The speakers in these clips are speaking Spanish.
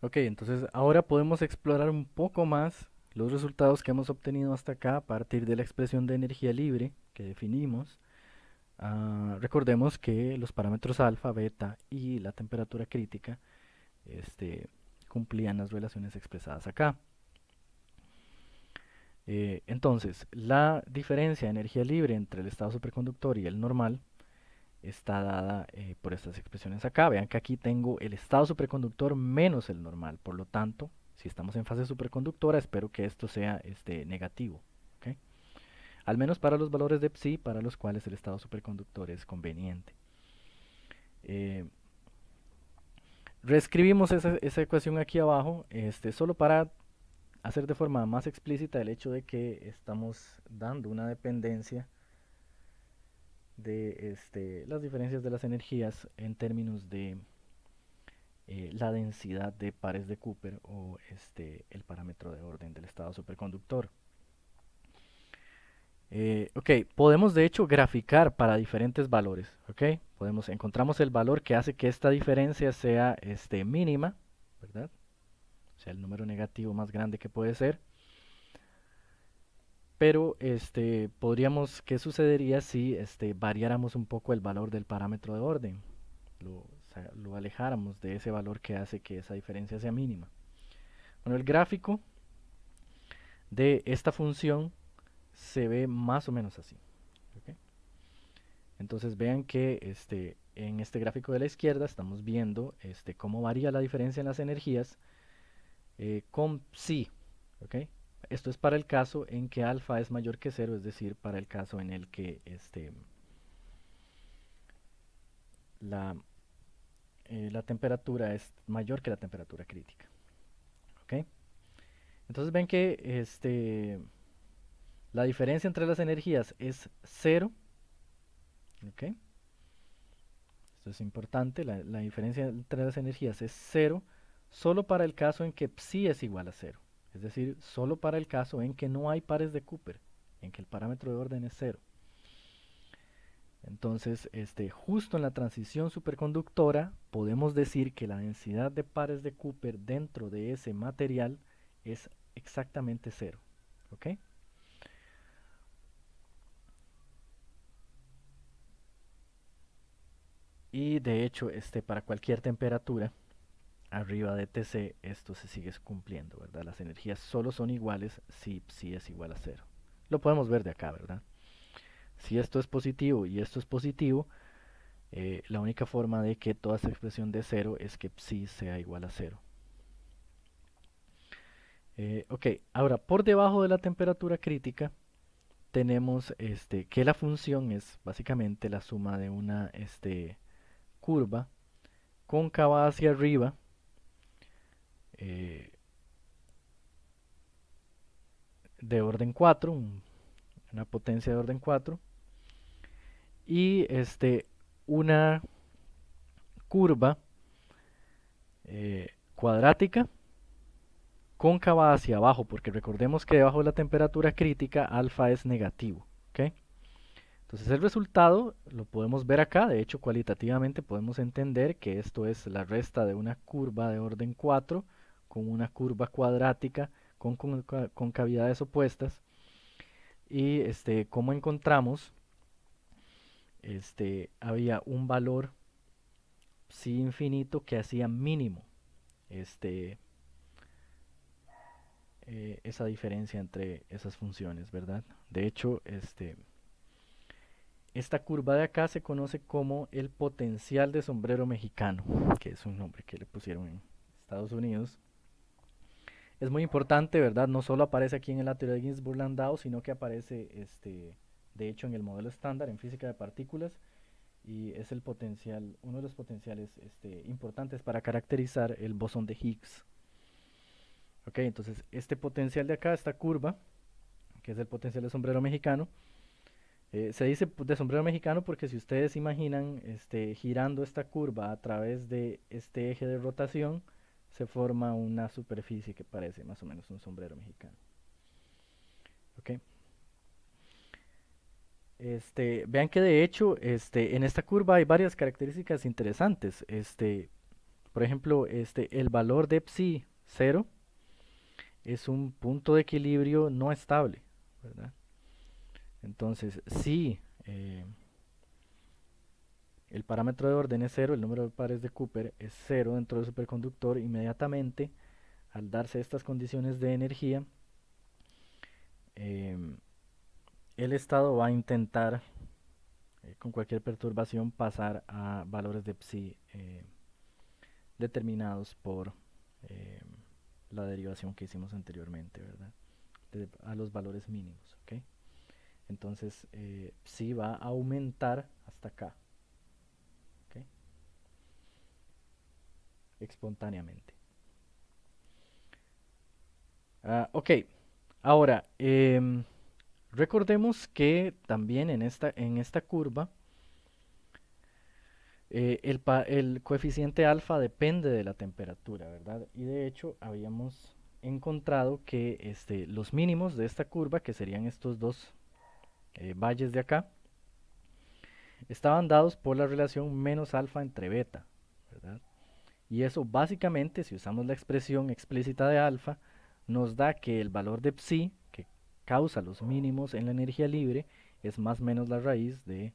Ok, entonces ahora podemos explorar un poco más los resultados que hemos obtenido hasta acá a partir de la expresión de energía libre que definimos. Recordemos que los parámetros alfa, beta y la temperatura crítica cumplían las relaciones expresadas acá. Entonces, la diferencia de energía libre entre el estado superconductor y el normal está dada por estas expresiones acá. Vean que aquí tengo el estado superconductor menos el normal. Por lo tanto, si estamos en fase superconductora, espero que esto sea negativo. ¿Ok? Al menos para los valores de psi para los cuales el estado superconductor es conveniente. Eh, Reescribimos esa ecuación aquí abajo, solo para hacer de forma más explícita el hecho de que estamos dando una dependencia de las diferencias de las energías en términos de la densidad de pares de Cooper o el parámetro de orden del estado superconductor. Ok, podemos de hecho graficar para diferentes valores. Ok, encontramos el valor que hace que esta diferencia sea mínima, ¿verdad? O sea, el número negativo más grande que puede ser. Pero podríamos, ¿qué sucedería si variáramos un poco el valor del parámetro de orden? Lo alejáramos de ese valor que hace que esa diferencia sea mínima. Bueno, el gráfico de esta función se ve más o menos así. ¿Ok? Entonces vean que en este gráfico de la izquierda estamos viendo cómo varía la diferencia en las energías con psi. ¿Ok? Esto es para el caso en que alfa es mayor que cero, es decir, para el caso en el que la, la temperatura es mayor que la temperatura crítica. ¿Ok? Entonces ven que la diferencia entre las energías es cero. ¿Ok? Esto es importante, la diferencia entre las energías es cero solo para el caso en que psi es igual a cero. Es decir, solo para el caso en que no hay pares de Cooper, en que el parámetro de orden es cero. Entonces, justo en la transición superconductora, podemos decir que la densidad de pares de Cooper dentro de ese material es exactamente cero. ¿Ok? Y de hecho, para cualquier temperatura arriba de Tc, esto se sigue cumpliendo, ¿verdad? Las energías solo son iguales si psi es igual a cero. Lo podemos ver de acá, ¿verdad? Si esto es positivo y esto es positivo, la única forma de que toda esta expresión de cero es que psi sea igual a cero. Ok, ahora por debajo de la temperatura crítica tenemos que la función es básicamente la suma de una curva cóncava hacia arriba eh, de orden 4, una potencia de orden 4, y una curva cuadrática cóncava hacia abajo, porque recordemos que debajo de la temperatura crítica alfa es negativo. ¿Ok? Entonces el resultado lo podemos ver acá, de hecho cualitativamente podemos entender que esto es la resta de una curva de orden 4 con una curva cuadrática con cavidades opuestas y como encontramos había un valor psi infinito que hacía mínimo este, esa diferencia entre esas funciones, ¿verdad? De hecho, esta curva de acá se conoce como el potencial de sombrero mexicano, que es un nombre que le pusieron en Estados Unidos. Es muy importante, ¿verdad? No solo aparece aquí en la teoría de Ginzburg-Landau, sino que aparece, de hecho, en el modelo estándar en física de partículas y es el potencial, uno de los potenciales importantes para caracterizar el bosón de Higgs. Ok, entonces este potencial de acá, esta curva, que es el potencial de sombrero mexicano, se dice de sombrero mexicano porque si ustedes imaginan girando esta curva a través de este eje de rotación, se forma una superficie que parece más o menos un sombrero mexicano. ¿Ok? Vean que de hecho en esta curva hay varias características interesantes. Por ejemplo, el valor de psi 0 es un punto de equilibrio no estable, ¿verdad? Entonces, si el parámetro de orden es 0, el número de pares de Cooper es 0 dentro del superconductor, inmediatamente, al darse estas condiciones de energía, eh, el estado va a intentar, con cualquier perturbación, pasar a valores de psi determinados por eh, la derivación que hicimos anteriormente, ¿verdad? A los valores mínimos, ¿ok? Entonces, psi va a aumentar hasta acá, ¿ok? Espontáneamente. Ok, ahora, recordemos que también en esta curva, el coeficiente alfa depende de la temperatura, ¿verdad? Y de hecho habíamos encontrado que los mínimos de esta curva, que serían estos dos valles de acá, estaban dados por la relación menos alfa entre beta, ¿verdad? Y eso básicamente, si usamos la expresión explícita de alfa, nos da que el valor de psi, que causa los mínimos en la energía libre, es más o menos la raíz de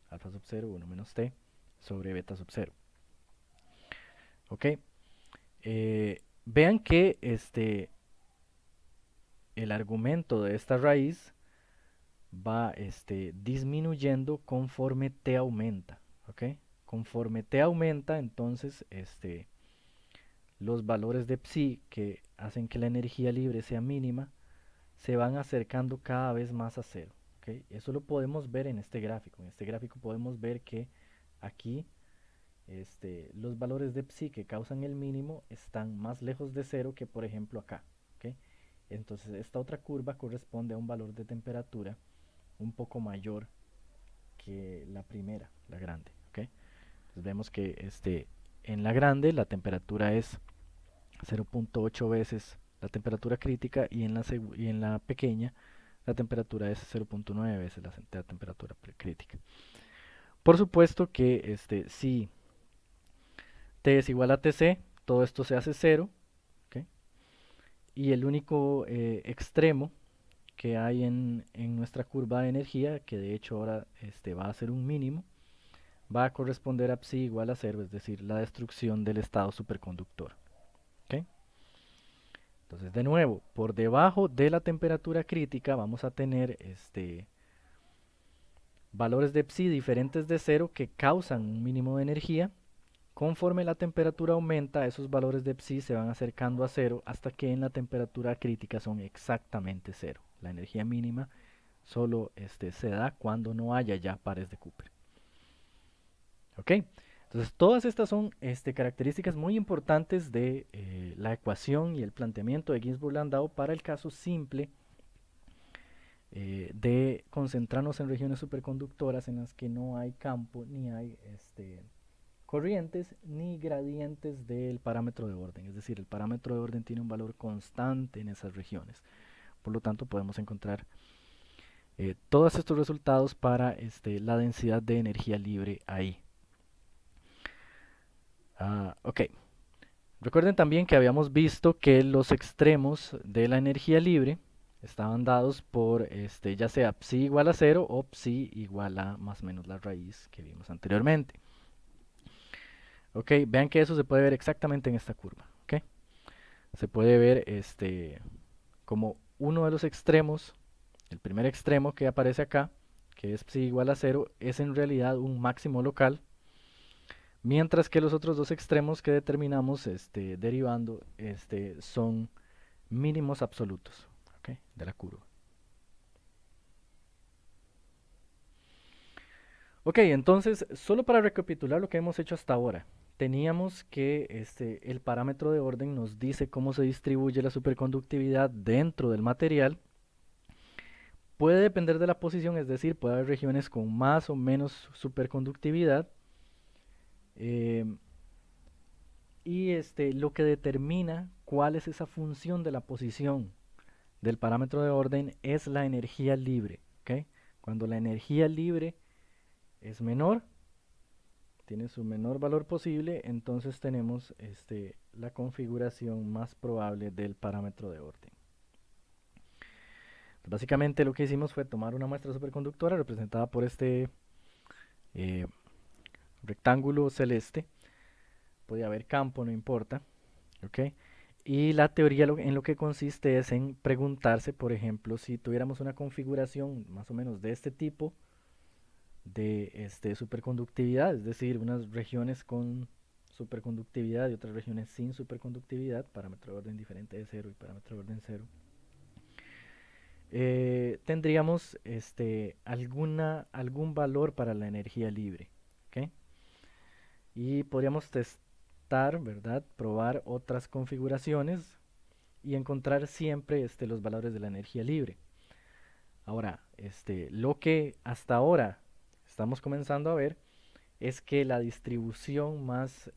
alfa sub 0, 1 menos t, sobre beta sub 0. ¿Ok? Vean que el argumento de esta raíz va disminuyendo conforme t aumenta. ¿Ok? Conforme t aumenta, entonces los valores de psi que hacen que la energía libre sea mínima se van acercando cada vez más a cero. ¿Okay? Eso lo podemos ver en este gráfico. En este gráfico podemos ver que aquí los valores de psi que causan el mínimo están más lejos de cero que por ejemplo acá. ¿Okay? Entonces esta otra curva corresponde a un valor de temperatura un poco mayor que la primera, la grande. ¿Okay? Entonces vemos que en la grande la temperatura es 0.8 veces la temperatura crítica y en la pequeña la temperatura es 0.9 veces la temperatura crítica. Por supuesto que si T es igual a Tc, todo esto se hace cero, ¿okay? Y el único extremo que hay en nuestra curva de energía, que de hecho ahora va a ser un mínimo, va a corresponder a psi igual a cero, es decir, la destrucción del estado superconductor. ¿Okay? Entonces, de nuevo, por debajo de la temperatura crítica vamos a tener valores de psi diferentes de cero que causan un mínimo de energía. Conforme la temperatura aumenta, esos valores de psi se van acercando a cero hasta que en la temperatura crítica son exactamente cero. La energía mínima solo se da cuando no haya ya pares de Cooper. ¿Ok? Entonces, todas estas son características muy importantes de la ecuación y el planteamiento de Ginzburg-Landau para el caso simple de concentrarnos en regiones superconductoras en las que no hay campo ni hay corrientes ni gradientes del parámetro de orden. Es decir, el parámetro de orden tiene un valor constante en esas regiones. Por lo tanto, podemos encontrar todos estos resultados para la densidad de energía libre ahí. Ok. Recuerden también que habíamos visto que los extremos de la energía libre estaban dados por ya sea psi igual a 0 o psi igual a más o menos la raíz que vimos anteriormente. Ok, vean que eso se puede ver exactamente en esta curva. Okay. Se puede ver como uno de los extremos, el primer extremo que aparece acá, que es psi igual a 0, es en realidad un máximo local, mientras que los otros dos extremos que determinamos derivando son mínimos absolutos, ¿okay? De la curva. Ok, entonces, solo para recapitular lo que hemos hecho hasta ahora, teníamos que el parámetro de orden nos dice cómo se distribuye la superconductividad dentro del material. Puede depender de la posición, es decir, puede haber regiones con más o menos superconductividad. Eh, y lo que determina cuál es esa función de la posición del parámetro de orden es la energía libre. ¿Okay? Cuando la energía libre es menor, tiene su menor valor posible, entonces tenemos la configuración más probable del parámetro de orden. Básicamente lo que hicimos fue tomar una muestra superconductora representada por este eh, rectángulo celeste. Podía haber campo, no importa. ¿Ok? Y la teoría en lo que consiste es en preguntarse, por ejemplo, si tuviéramos una configuración más o menos de este tipo de superconductividad, es decir, unas regiones con superconductividad y otras regiones sin superconductividad, parámetro de orden diferente de 0 y parámetro de orden 0, tendríamos algún valor para la energía libre. ¿Ok? Y podríamos testar, ¿verdad? Probar otras configuraciones y encontrar siempre los valores de la energía libre. Ahora, lo que hasta ahora estamos comenzando a ver es que la distribución más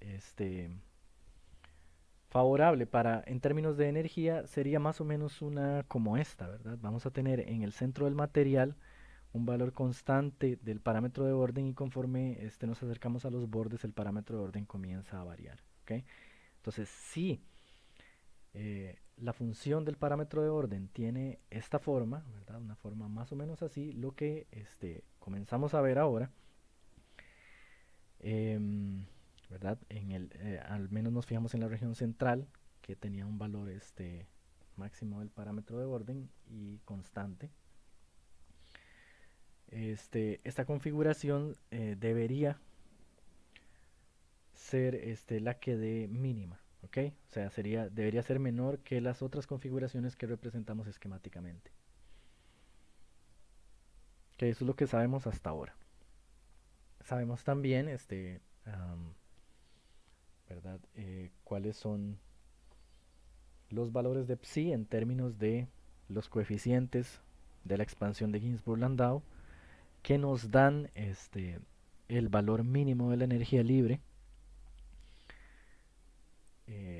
favorable en términos de energía sería más o menos una como esta, ¿verdad? Vamos a tener en el centro del material un valor constante del parámetro de orden y conforme nos acercamos a los bordes el parámetro de orden comienza a variar. ¿Ok? Entonces, si la función del parámetro de orden tiene esta forma, ¿verdad? Una forma más o menos así, lo que comenzamos a ver ahora, ¿verdad? Al menos nos fijamos en la región central, que tenía un valor máximo del parámetro de orden y constante. Esta configuración debería ser la que dé mínima, ¿ok? O sea, debería ser menor que las otras configuraciones que representamos esquemáticamente. Que eso es lo que sabemos hasta ahora. Sabemos también, ¿verdad? Cuáles son los valores de psi en términos de los coeficientes de la expansión de Ginzburg-Landau que nos dan el valor mínimo de la energía libre.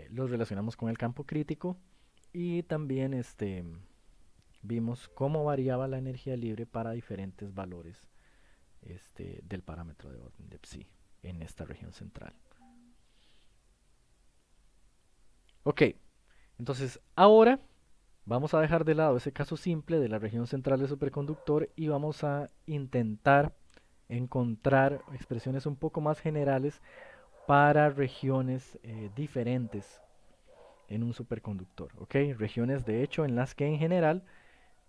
Los relacionamos con el campo crítico y también vimos cómo variaba la energía libre para diferentes valores del parámetro de orden de psi en esta región central. Ok, entonces ahora vamos a dejar de lado ese caso simple de la región central del superconductor y vamos a intentar encontrar expresiones un poco más generales para regiones diferentes en un superconductor. ¿Ok? Regiones de hecho en las que en general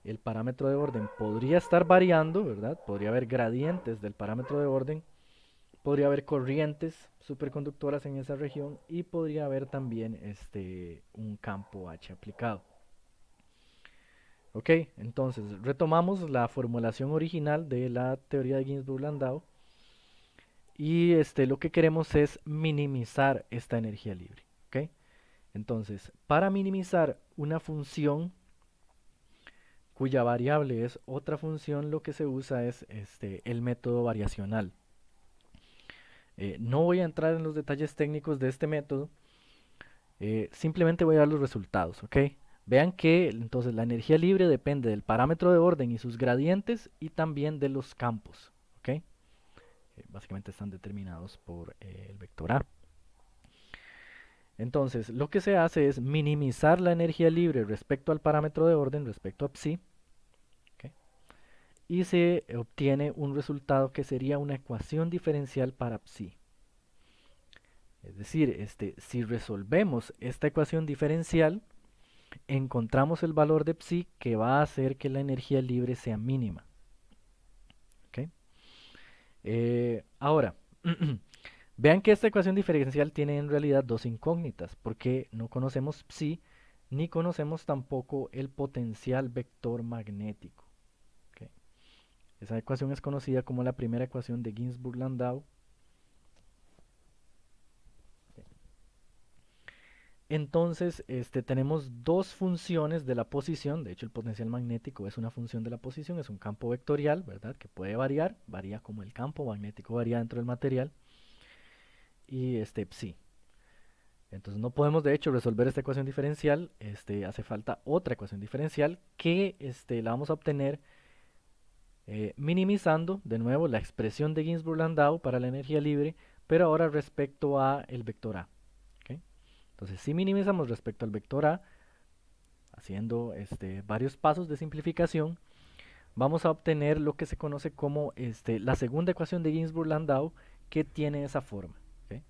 el parámetro de orden podría estar variando, ¿verdad? Podría haber gradientes del parámetro de orden, podría haber corrientes superconductoras en esa región y podría haber también un campo H aplicado. Ok, entonces retomamos la formulación original de la teoría de Ginzburg-Landau y lo que queremos es minimizar esta energía libre. ¿Ok? Entonces, para minimizar una función cuya variable es otra función, lo que se usa es el método variacional. No voy a entrar en los detalles técnicos de este método, simplemente voy a dar los resultados, ¿ok? Vean que entonces la energía libre depende del parámetro de orden y sus gradientes y también de los campos, ¿ok? Básicamente están determinados por el vector A. Entonces, lo que se hace es minimizar la energía libre respecto al parámetro de orden, respecto a psi, ¿ok? Y se obtiene un resultado que sería una ecuación diferencial para psi. Es decir, si resolvemos esta ecuación diferencial, encontramos el valor de psi que va a hacer que la energía libre sea mínima. ¿Okay? Ahora, vean que esta ecuación diferencial tiene en realidad dos incógnitas, porque no conocemos psi ni conocemos tampoco el potencial vector magnético. ¿Okay? Esa ecuación es conocida como la primera ecuación de Ginzburg-Landau. Entonces, tenemos dos funciones de la posición. De hecho, el potencial magnético es una función de la posición, es un campo vectorial, ¿verdad? Que puede variar, varía como el campo magnético varía dentro del material. Y psi. Entonces, no podemos de hecho resolver esta ecuación diferencial. Hace falta otra ecuación diferencial que la vamos a obtener minimizando de nuevo la expresión de Ginzburg-Landau para la energía libre pero ahora respecto a el vector A. ¿Ok? Entonces, si minimizamos respecto al vector A, haciendo varios pasos de simplificación, vamos a obtener lo que se conoce como la segunda ecuación de Ginzburg-Landau, que tiene esa forma. ¿Ok?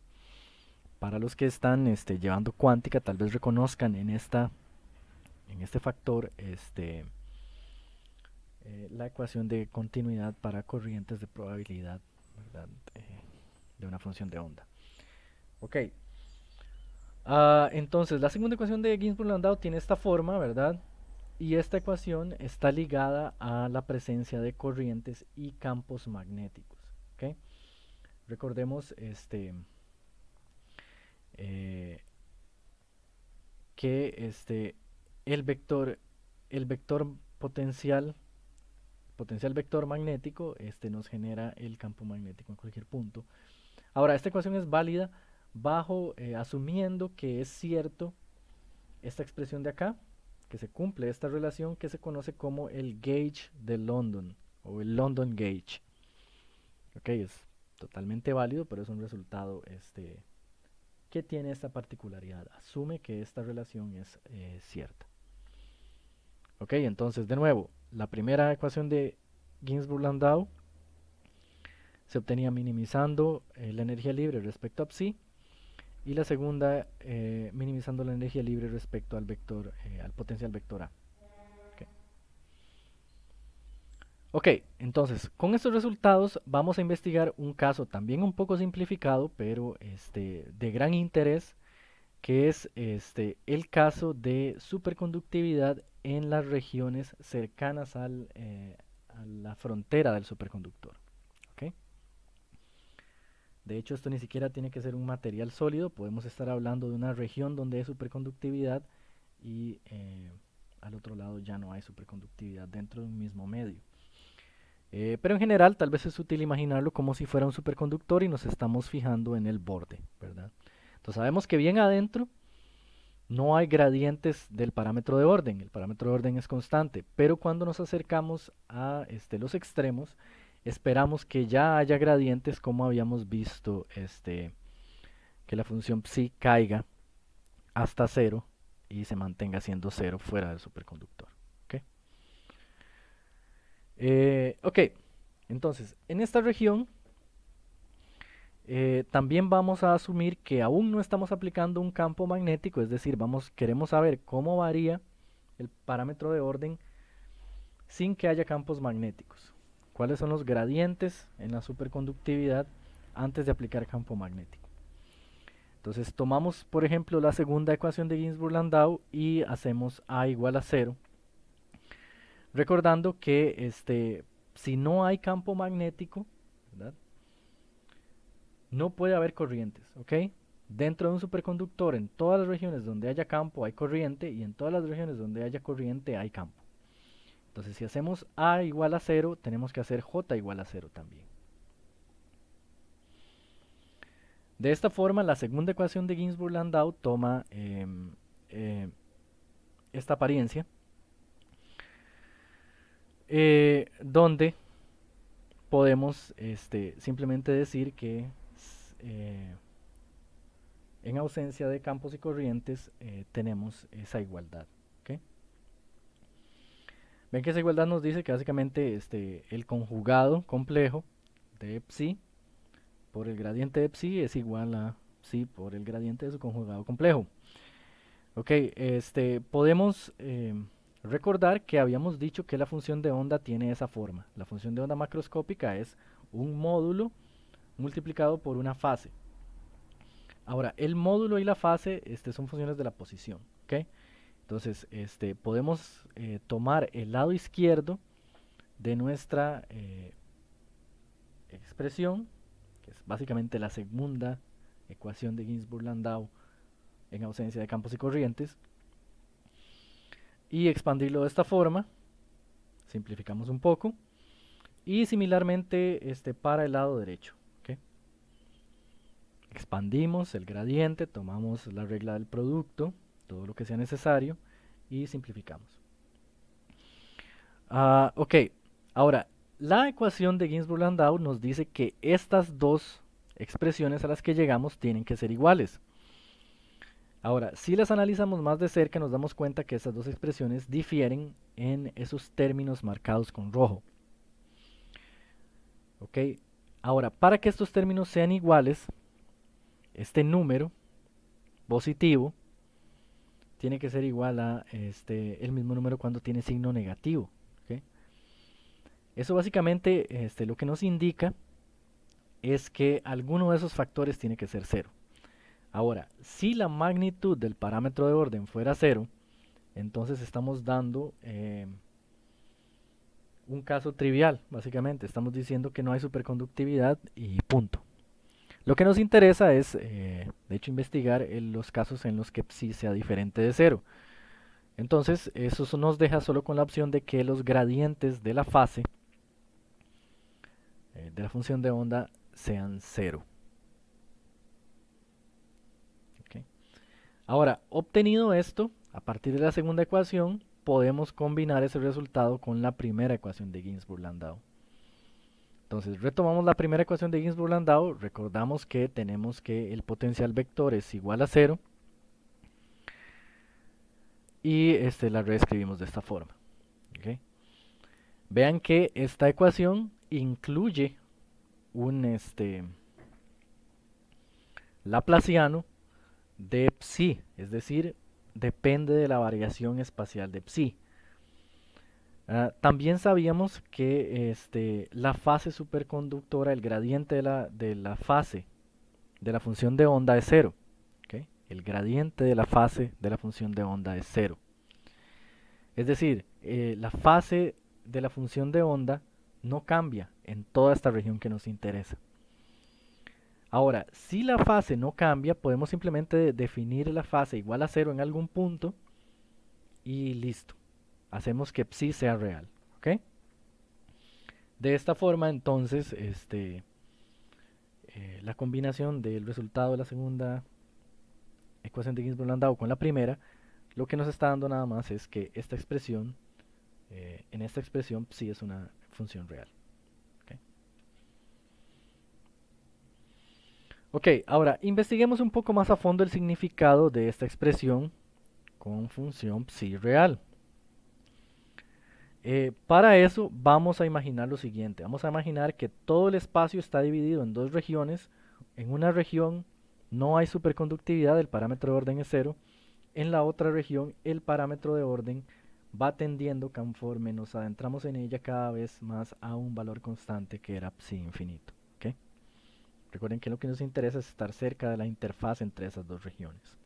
Para los que están llevando cuántica, tal vez reconozcan en este factor la ecuación de continuidad para corrientes de probabilidad, ¿verdad? De una función de onda. Ok. Entonces, la segunda ecuación de Ginzburg-Landau tiene esta forma, ¿verdad? Y esta ecuación está ligada a la presencia de corrientes y campos magnéticos. ¿Ok? Recordemos eh, que el vector, el vector potencial vector magnético nos genera el campo magnético en cualquier punto. Ahora, esta ecuación es válida bajo asumiendo que es cierto esta expresión de acá, que se cumple esta relación que se conoce como el gauge de London o el London gauge. Ok, es totalmente válido, pero es un resultado que tiene esta particularidad. Asume que esta relación es cierta. Ok, entonces de nuevo, la primera ecuación de Ginzburg-Landau se obtenía minimizando la energía libre respecto a psi, y la segunda minimizando la energía libre respecto al vector, al potencial vector A. Okay. Ok, entonces con estos resultados vamos a investigar un caso también un poco simplificado, pero de gran interés, que es el caso de superconductividad en las regiones cercanas a la frontera del superconductor. ¿Ok? De hecho, esto ni siquiera tiene que ser un material sólido, podemos estar hablando de una región donde hay superconductividad y al otro lado ya no hay superconductividad dentro de un mismo medio. Pero en general, tal vez es útil imaginarlo como si fuera un superconductor y nos estamos fijando en el borde, ¿verdad? Entonces sabemos que bien adentro no hay gradientes del parámetro de orden, el parámetro de orden es constante, pero cuando nos acercamos a los extremos, esperamos que ya haya gradientes como habíamos visto, que la función psi caiga hasta cero y se mantenga siendo cero fuera del superconductor. ¿Ok? Ok, entonces en esta región también vamos a asumir que aún no estamos aplicando un campo magnético, es decir, queremos saber cómo varía el parámetro de orden sin que haya campos magnéticos. ¿Cuáles son los gradientes en la superconductividad antes de aplicar campo magnético? Entonces tomamos, por ejemplo, la segunda ecuación de Ginzburg-Landau y hacemos A igual a 0, recordando que si no hay campo magnético, ¿verdad? No puede haber corrientes, ¿ok? Dentro de un superconductor, en todas las regiones donde haya campo hay corriente y en todas las regiones donde haya corriente hay campo. Entonces, si hacemos A igual a 0, tenemos que hacer J igual a 0 también. De esta forma, la segunda ecuación de Ginzburg-Landau toma esta apariencia, donde podemos simplemente decir que eh, en ausencia de campos y corrientes tenemos esa igualdad. ¿Okay? Ven que esa igualdad nos dice que básicamente el conjugado complejo de psi por el gradiente de psi es igual a psi por el gradiente de su conjugado complejo. Ok, podemos recordar que habíamos dicho que la función de onda tiene esa forma. La función de onda macroscópica es un módulo multiplicado por una fase. Ahora, el módulo y la fase son funciones de la posición. ¿Ok? Entonces, podemos tomar el lado izquierdo de nuestra expresión, que es básicamente la segunda ecuación de Ginzburg-Landau en ausencia de campos y corrientes, y expandirlo de esta forma. Simplificamos un poco. Y similarmente para el lado derecho. ¿Okay? Expandimos el gradiente, tomamos la regla del producto, todo lo que sea necesario, y simplificamos. Ok, ahora, la ecuación de Ginzburg-Landau nos dice que estas dos expresiones a las que llegamos tienen que ser iguales. Ahora, si las analizamos más de cerca, nos damos cuenta que estas dos expresiones difieren en esos términos marcados con rojo. ¿Ok? Ahora, para que estos términos sean iguales, este número positivo tiene que ser igual a el mismo número cuando tiene signo negativo. ¿Ok? Eso básicamente lo que nos indica es que alguno de esos factores tiene que ser cero. Ahora, si la magnitud del parámetro de orden fuera cero, entonces estamos dando un caso trivial, básicamente. Estamos diciendo que no hay superconductividad y punto. Lo que nos interesa es, de hecho, investigar los casos en los que psi sea diferente de cero. Entonces, eso nos deja solo con la opción de que los gradientes de la fase de la función de onda sean cero. ¿Okay? Ahora, obtenido esto, a partir de la segunda ecuación, podemos combinar ese resultado con la primera ecuación de Ginzburg-Landau. Entonces, retomamos la primera ecuación de Ginzburg-Landau, recordamos que tenemos que el potencial vector es igual a cero y la reescribimos de esta forma. ¿Okay? Vean que esta ecuación incluye un laplaciano de psi, es decir, depende de la variación espacial de psi. También sabíamos que la fase superconductora, el gradiente de la fase de la función de onda es cero. ¿Okay? El gradiente de la fase de la función de onda es cero. Es decir, la fase de la función de onda no cambia en toda esta región que nos interesa. Ahora, si la fase no cambia, podemos simplemente definir la fase igual a cero en algún punto y listo. Hacemos que psi sea real. ¿Ok? De esta forma, entonces, la combinación del resultado de la segunda ecuación de Ginzburg-Landau con la primera, lo que nos está dando nada más es que esta expresión, en esta expresión, psi es una función real. ¿Okay? Ok, ahora investiguemos un poco más a fondo el significado de esta expresión con función psi real. Para eso vamos a imaginar lo siguiente. Vamos a imaginar que todo el espacio está dividido en dos regiones. En una región no hay superconductividad, el parámetro de orden es cero. En la otra región el parámetro de orden va tendiendo conforme nos adentramos en ella cada vez más a un valor constante que era psi infinito. ¿Okay? Recuerden que lo que nos interesa es estar cerca de la interfaz entre esas dos regiones.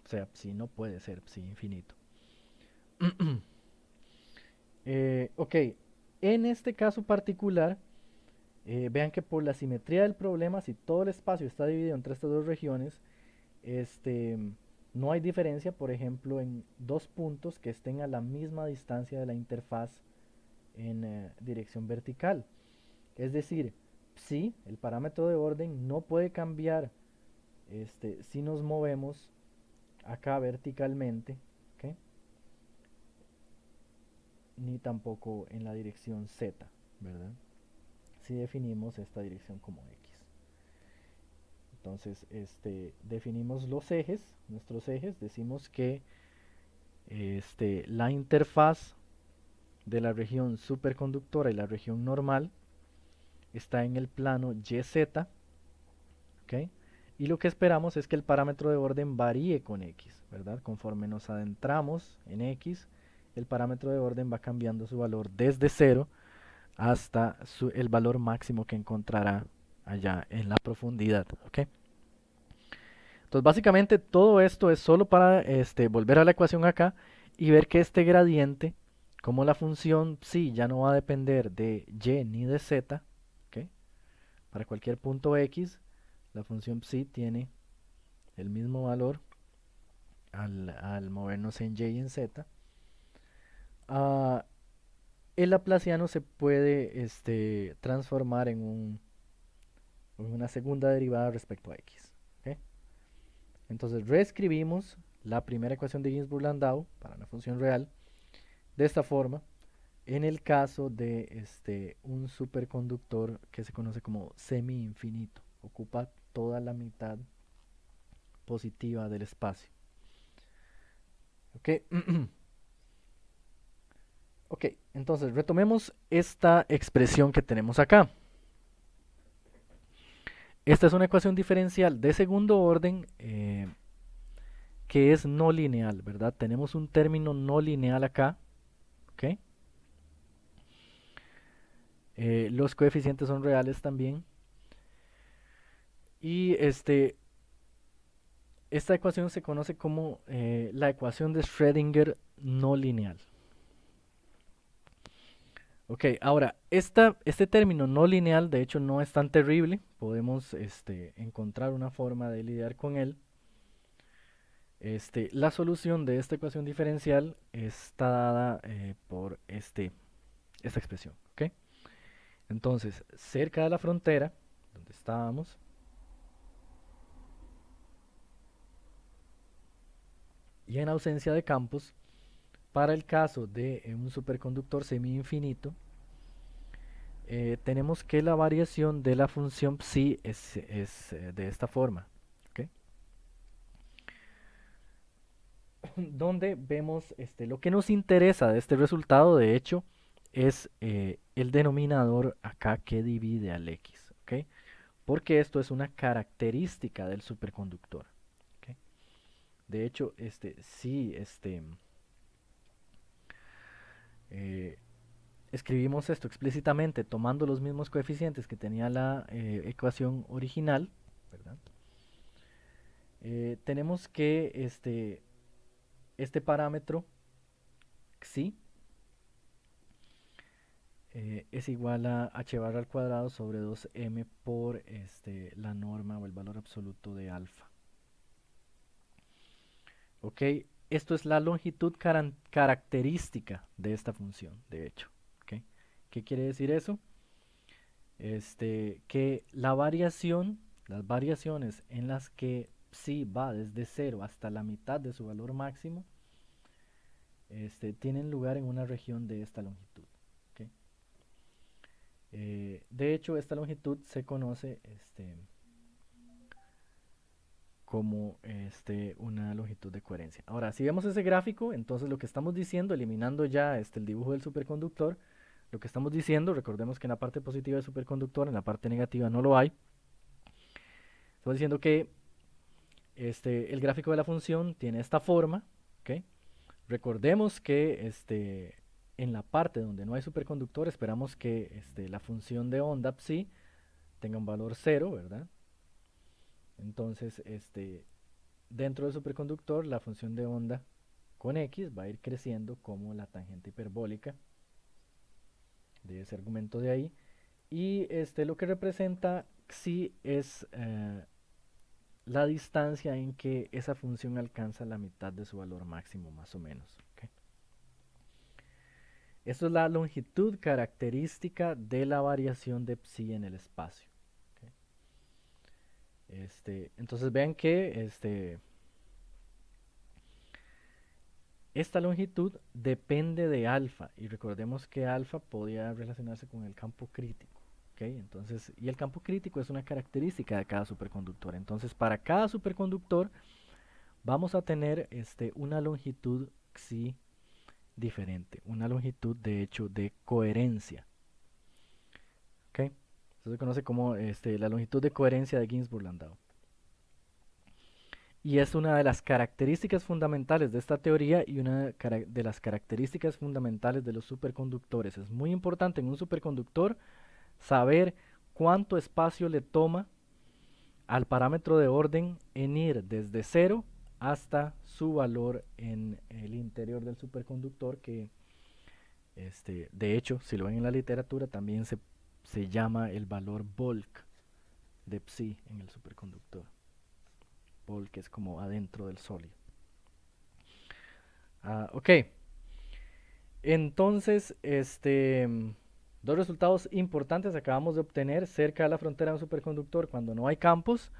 O sea, psi no puede ser psi infinito. Ok, en este caso particular, vean que por la simetría del problema, si todo el espacio está dividido entre estas dos regiones, no hay diferencia, por ejemplo, en dos puntos que estén a la misma distancia de la interfaz en dirección vertical. Es decir, psi, el parámetro de orden, no puede cambiar si nos movemos acá verticalmente, ¿okay? Ni tampoco en la dirección z, ¿verdad? Si definimos esta dirección como x. Entonces, definimos los ejes, nuestros ejes, decimos que la interfaz de la región superconductora y la región normal está en el plano YZ, ¿okay? Y lo que esperamos es que el parámetro de orden varíe con x, ¿verdad? Conforme nos adentramos en x, el parámetro de orden va cambiando su valor desde 0 hasta el valor máximo que encontrará allá en la profundidad, ¿ok? Entonces básicamente todo esto es solo para volver a la ecuación acá y ver que este gradiente, como la función psi ya no va a depender de y ni de z, ¿okay? Para cualquier punto x, la función psi tiene el mismo valor al movernos en y y en z. El laplaciano se puede transformar en una segunda derivada respecto a x. ¿Okay? Entonces reescribimos la primera ecuación de Ginzburg-Landau para la función real de esta forma. en el caso de un superconductor que se conoce como semi-infinito. Ocupa toda la mitad positiva del espacio. ¿Ok? Ok, entonces retomemos esta expresión que tenemos acá. Esta es una ecuación diferencial de segundo orden que es no lineal, ¿verdad? Tenemos un término no lineal acá, ¿ok? Los coeficientes son reales también. Y esta ecuación se conoce como la ecuación de Schrödinger no lineal. Ok, ahora, este término no lineal de hecho no es tan terrible. Podemos encontrar una forma de lidiar con él. La solución de esta ecuación diferencial está dada por esta expresión. ¿Ok? Entonces, cerca de la frontera, donde estábamos, y en ausencia de campos, para el caso de un superconductor semi-infinito, tenemos que la variación de la función psi es de esta forma. ¿Ok? Donde vemos lo que nos interesa de este resultado, de hecho, es el denominador acá que divide al x. ¿Ok? Porque esto es una característica del superconductor. ¿Ok? De hecho, sí, eh, escribimos esto explícitamente tomando los mismos coeficientes que tenía la ecuación original, ¿verdad? Tenemos que este parámetro xi es igual a h barra al cuadrado sobre 2m por la norma o el valor absoluto de alfa. ¿Ok? Esto es la longitud característica de esta función, de hecho. ¿Ok? ¿Qué quiere decir eso? Que la variación, las variaciones en las que psi va desde 0 hasta la mitad de su valor máximo, tienen lugar en una región de esta longitud. ¿Ok? De hecho, esta longitud se conoce como una longitud de coherencia. Ahora, si vemos ese gráfico, entonces lo que estamos diciendo, eliminando ya el dibujo del superconductor, lo que estamos diciendo, recordemos que en la parte positiva del superconductor, en la parte negativa no lo hay, estamos diciendo que el gráfico de la función tiene esta forma, ¿ok? Recordemos que en la parte donde no hay superconductor esperamos que la función de onda psi tenga un valor 0, ¿verdad? Entonces, dentro del superconductor, la función de onda con x va a ir creciendo como la tangente hiperbólica de ese argumento de ahí. Y lo que representa xi es la distancia en que esa función alcanza la mitad de su valor máximo, más o menos. ¿Okay? Esto es la longitud característica de la variación de psi en el espacio. ¿Okay? Entonces vean que esta longitud depende de alfa y recordemos que alfa podía relacionarse con el campo crítico. ¿Okay? Entonces, y el campo crítico es una característica de cada superconductor. Entonces, para cada superconductor vamos a tener una longitud xi diferente, una longitud de hecho de coherencia. ¿Okay? Eso se conoce como la longitud de coherencia de Ginzburg-Landau. Y es una de las características fundamentales de esta teoría y una de las características fundamentales de los superconductores. Es muy importante en un superconductor saber cuánto espacio le toma al parámetro de orden en ir desde 0 hasta su valor en el interior del superconductor, que de hecho, si lo ven en la literatura, también se llama el valor bulk de psi en el superconductor. Bulk es como adentro del sólido. Ok, entonces, dos resultados importantes acabamos de obtener cerca de la frontera de un superconductor cuando no hay campos.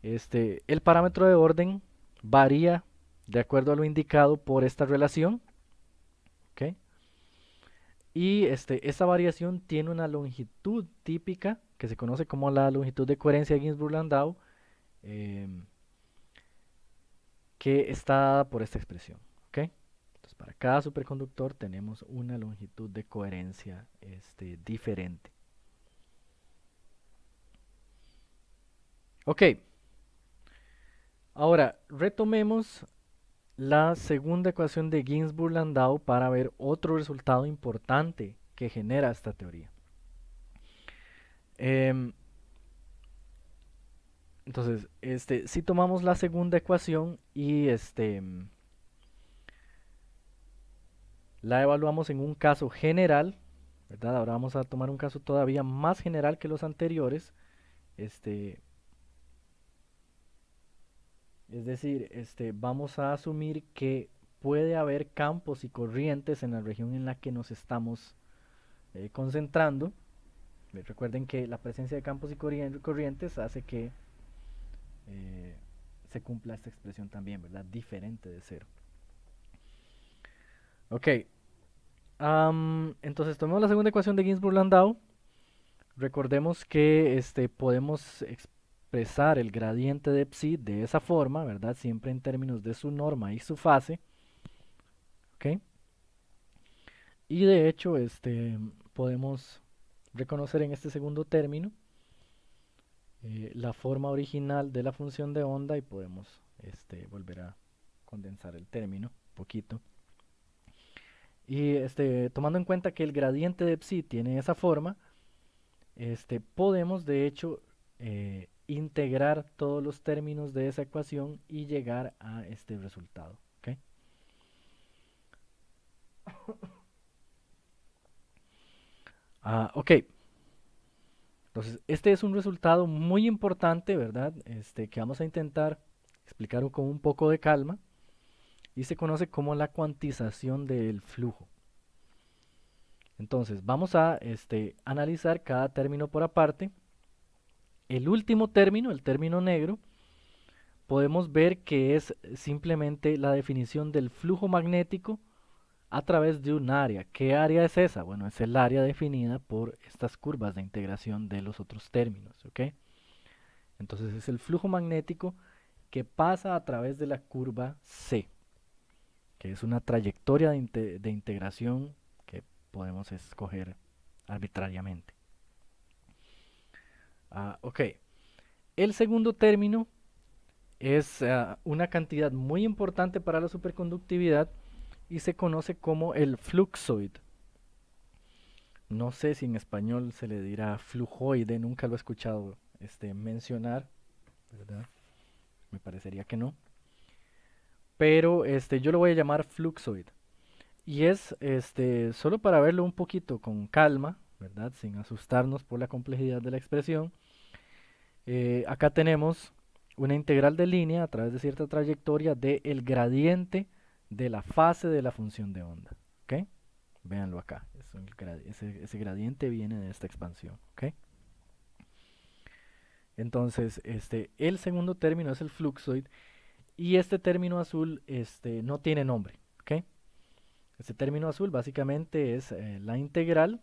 El parámetro de orden varía de acuerdo a lo indicado por esta relación. ¿Okay? Y esta variación tiene una longitud típica que se conoce como la longitud de coherencia de Ginzburg-Landau, em, que está dada por esta expresión. ¿Ok? Entonces, para cada superconductor tenemos una longitud de coherencia diferente. Ok, ahora retomemos la segunda ecuación de Ginzburg-Landau para ver otro resultado importante que genera esta teoría. Em, entonces, si tomamos la segunda ecuación y la evaluamos en un caso general, ¿verdad? Ahora vamos a tomar un caso todavía más general que los anteriores. Este, es decir, vamos a asumir que puede haber campos y corrientes en la región en la que nos estamos concentrando. Recuerden que la presencia de campos y corrientes hace que eh, se cumpla esta expresión también, ¿verdad? Diferente de cero. Ok, entonces tomemos la segunda ecuación de Ginzburg-Landau. Recordemos que podemos expresar el gradiente de psi de esa forma, ¿verdad? Siempre en términos de su norma y su fase. ¿Ok? Y de hecho, podemos reconocer en este segundo término la forma original de la función de onda y podemos volver a condensar el término un poquito. Y tomando en cuenta que el gradiente de psi tiene esa forma, podemos de hecho integrar todos los términos de esa ecuación y llegar a este resultado. ¿Ok? Ok. Entonces, este es un resultado muy importante, ¿verdad? Que vamos a intentar explicar con un poco de calma y se conoce como la cuantización del flujo. Entonces, vamos a analizar cada término por aparte. El último término, el término negro, podemos ver que es simplemente la definición del flujo magnético a través de un área. ¿Qué área es esa? Bueno, es el área definida por estas curvas de integración de los otros términos. ¿Ok? Entonces es el flujo magnético que pasa a través de la curva C, que es una trayectoria de integración que podemos escoger arbitrariamente. Ok, el segundo término es una cantidad muy importante para la superconductividad y se conoce como el fluxoid. No sé si en español se le dirá flujoide, nunca lo he escuchado mencionar, ¿verdad? Me parecería que no. Pero yo lo voy a llamar fluxoid. Y es solo para verlo un poquito con calma, ¿verdad? Sin asustarnos por la complejidad de la expresión. Acá tenemos una integral de línea a través de cierta trayectoria del gradiente de la fase de la función de onda. ¿Ok? Véanlo acá. Ese gradiente viene de esta expansión. ¿Ok? Entonces, el segundo término es el fluxoid y este término azul no tiene nombre. ¿Ok? Este término azul básicamente es la integral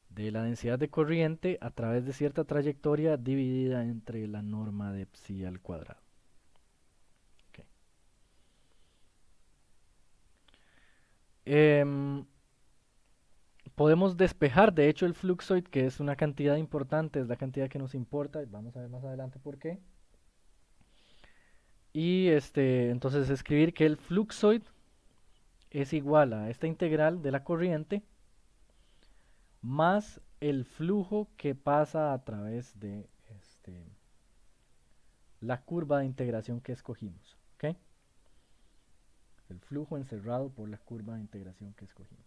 de la densidad de corriente a través de cierta trayectoria dividida entre la norma de psi al cuadrado. Okay. Em, Podemos despejar, de hecho, el fluxoid, que es una cantidad importante, es la cantidad que nos importa. Vamos a ver más adelante por qué. Y entonces escribir que el fluxoid es igual a esta integral de la corriente más el flujo que pasa a través de la curva de integración que escogimos. ¿Ok? El flujo encerrado por la curva de integración que escogimos.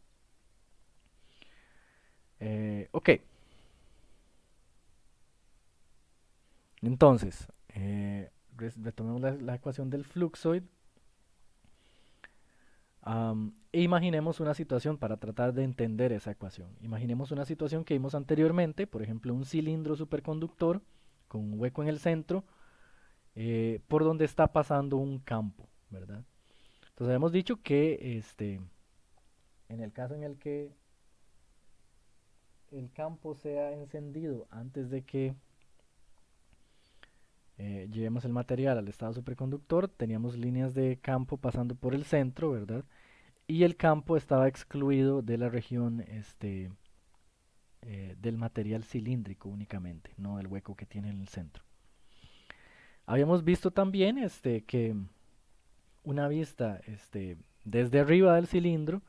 Ok, entonces, retomemos la ecuación del fluxoid e imaginemos una situación para tratar de entender esa ecuación. Imaginemos una situación que vimos anteriormente, por ejemplo, un cilindro superconductor con un hueco en el centro por donde está pasando un campo, ¿verdad? Entonces hemos dicho que en el caso en el que el campo sea encendido antes de que llevemos el material al estado superconductor, teníamos líneas de campo pasando por el centro, ¿verdad? Y el campo estaba excluido de la región del material cilíndrico únicamente, no del hueco que tiene en el centro. Habíamos visto también que una vista desde arriba del cilindro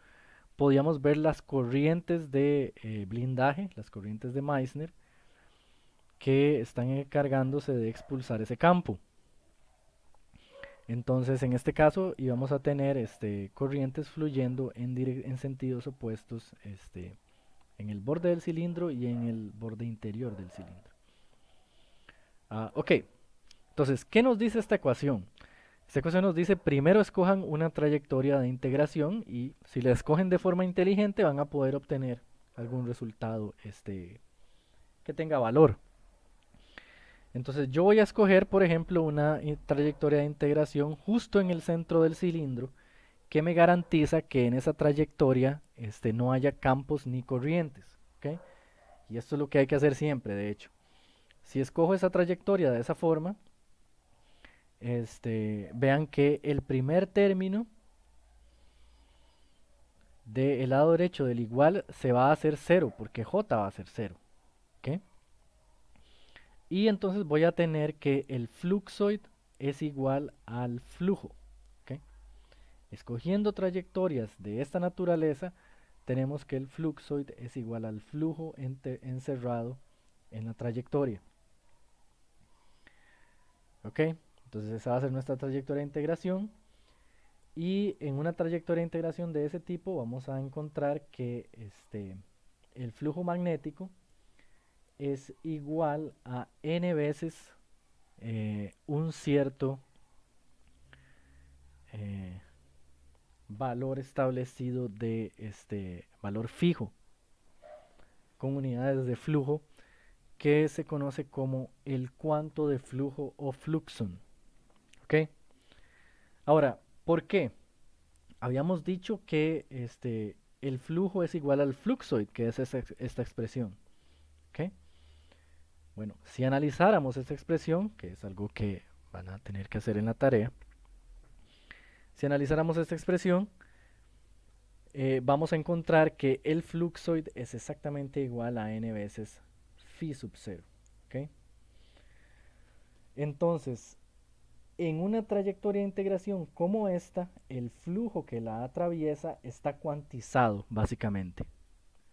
podíamos ver las corrientes de blindaje, las corrientes de Meissner, que están encargándose de expulsar ese campo. Entonces, en este caso, íbamos a tener corrientes fluyendo en sentidos opuestos en el borde del cilindro y en el borde interior del cilindro. Ok, entonces, ¿qué nos dice esta ecuación? Esta ecuación nos dice, primero escojan una trayectoria de integración y si la escogen de forma inteligente van a poder obtener algún resultado que tenga valor. Entonces yo voy a escoger, por ejemplo, una trayectoria de integración justo en el centro del cilindro que me garantiza que en esa trayectoria no haya campos ni corrientes. ¿Okay? Y esto es lo que hay que hacer siempre, de hecho. Si escojo esa trayectoria de esa forma, vean que el primer término del lado derecho del igual se va a hacer 0, porque J va a ser 0. ¿Okay? Y entonces voy a tener que el fluxoid es igual al flujo. ¿Okay? Escogiendo trayectorias de esta naturaleza, tenemos que el fluxoid es igual al flujo encerrado en la trayectoria. ¿Ok? Entonces esa va a ser nuestra trayectoria de integración. Y en una trayectoria de integración de ese tipo vamos a encontrar que el flujo magnético es igual a n veces un cierto eh, valor establecido de valor fijo con unidades de flujo que se conoce como el cuanto de flujo o fluxon. ¿Ok? Ahora, ¿por qué? Habíamos dicho que el flujo es igual al fluxoid, que es esta expresión. ¿Ok? Bueno, si analizáramos esta expresión, que es algo que van a tener que hacer en la tarea, si analizáramos esta expresión, vamos a encontrar que el fluxoid es exactamente igual a n veces phi sub 0. ¿Okay? Entonces, en una trayectoria de integración como esta, el flujo que la atraviesa está cuantizado, básicamente.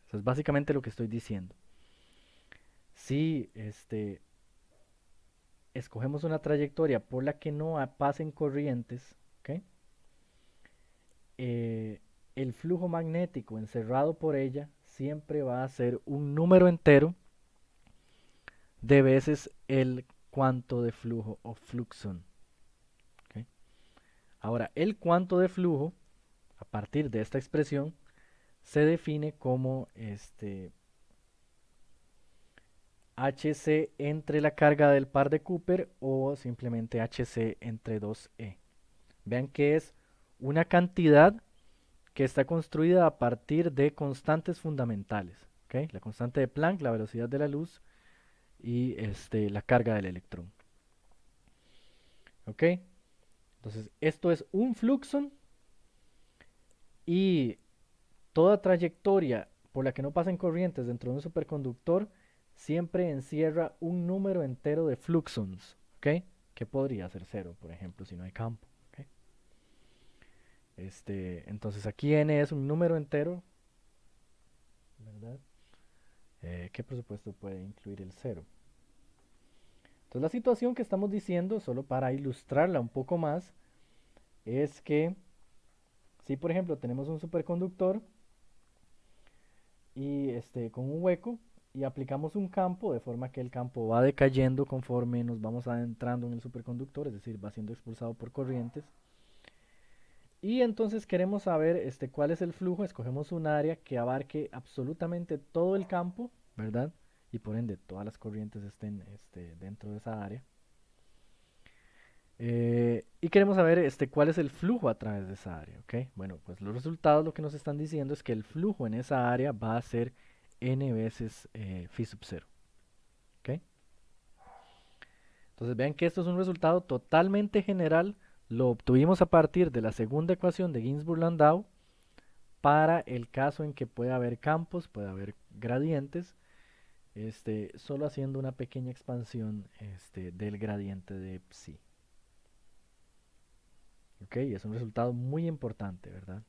Eso es básicamente lo que estoy diciendo. Si escogemos una trayectoria por la que no pasen corrientes, ¿okay? El flujo magnético encerrado por ella siempre va a ser un número entero de veces el cuanto de flujo o fluxon. ¿Okay? Ahora, el cuanto de flujo, a partir de esta expresión, se define como HC entre la carga del par de Cooper o simplemente HC entre 2E. Vean que es una cantidad que está construida a partir de constantes fundamentales. ¿Okay? La constante de Planck, la velocidad de la luz y la carga del electrón. ¿Ok? Entonces, esto es un fluxon y toda trayectoria por la que no pasen corrientes dentro de un superconductor siempre encierra un número entero de fluxons. ¿Ok? Que podría ser 0, por ejemplo, si no hay campo. ¿Okay? Entonces aquí n es un número entero, ¿verdad? Que por supuesto puede incluir el 0. Entonces la situación que estamos diciendo, solo para ilustrarla un poco más, es que si por ejemplo tenemos un superconductor y con un hueco y aplicamos un campo de forma que el campo va decayendo conforme nos vamos adentrando en el superconductor, es decir, va siendo expulsado por corrientes. Y entonces queremos saber cuál es el flujo, escogemos un área que abarque absolutamente todo el campo, ¿verdad? Y por ende todas las corrientes estén dentro de esa área. Y queremos saber cuál es el flujo a través de esa área, ¿ok? Bueno, pues los resultados lo que nos están diciendo es que el flujo en esa área va a ser n veces phi sub 0, ¿ok? Entonces vean que esto es un resultado totalmente general, lo obtuvimos a partir de la segunda ecuación de Ginzburg-Landau para el caso en que pueda haber campos, puede haber gradientes, solo haciendo una pequeña expansión del gradiente de psi. ¿Ok? Es un resultado muy importante, ¿verdad?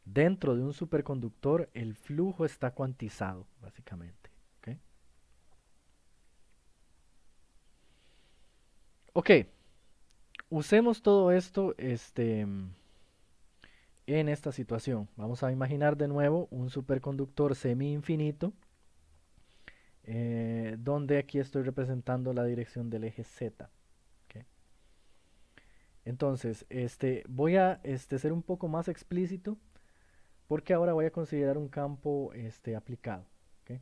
Dentro de un superconductor, el flujo está cuantizado, básicamente. ¿Ok? Ok, usemos todo esto en esta situación. Vamos a imaginar de nuevo un superconductor semi-infinito, donde aquí estoy representando la dirección del eje Z. ¿Ok? Entonces, voy a ser un poco más explícito porque ahora voy a considerar un campo aplicado. ¿Ok?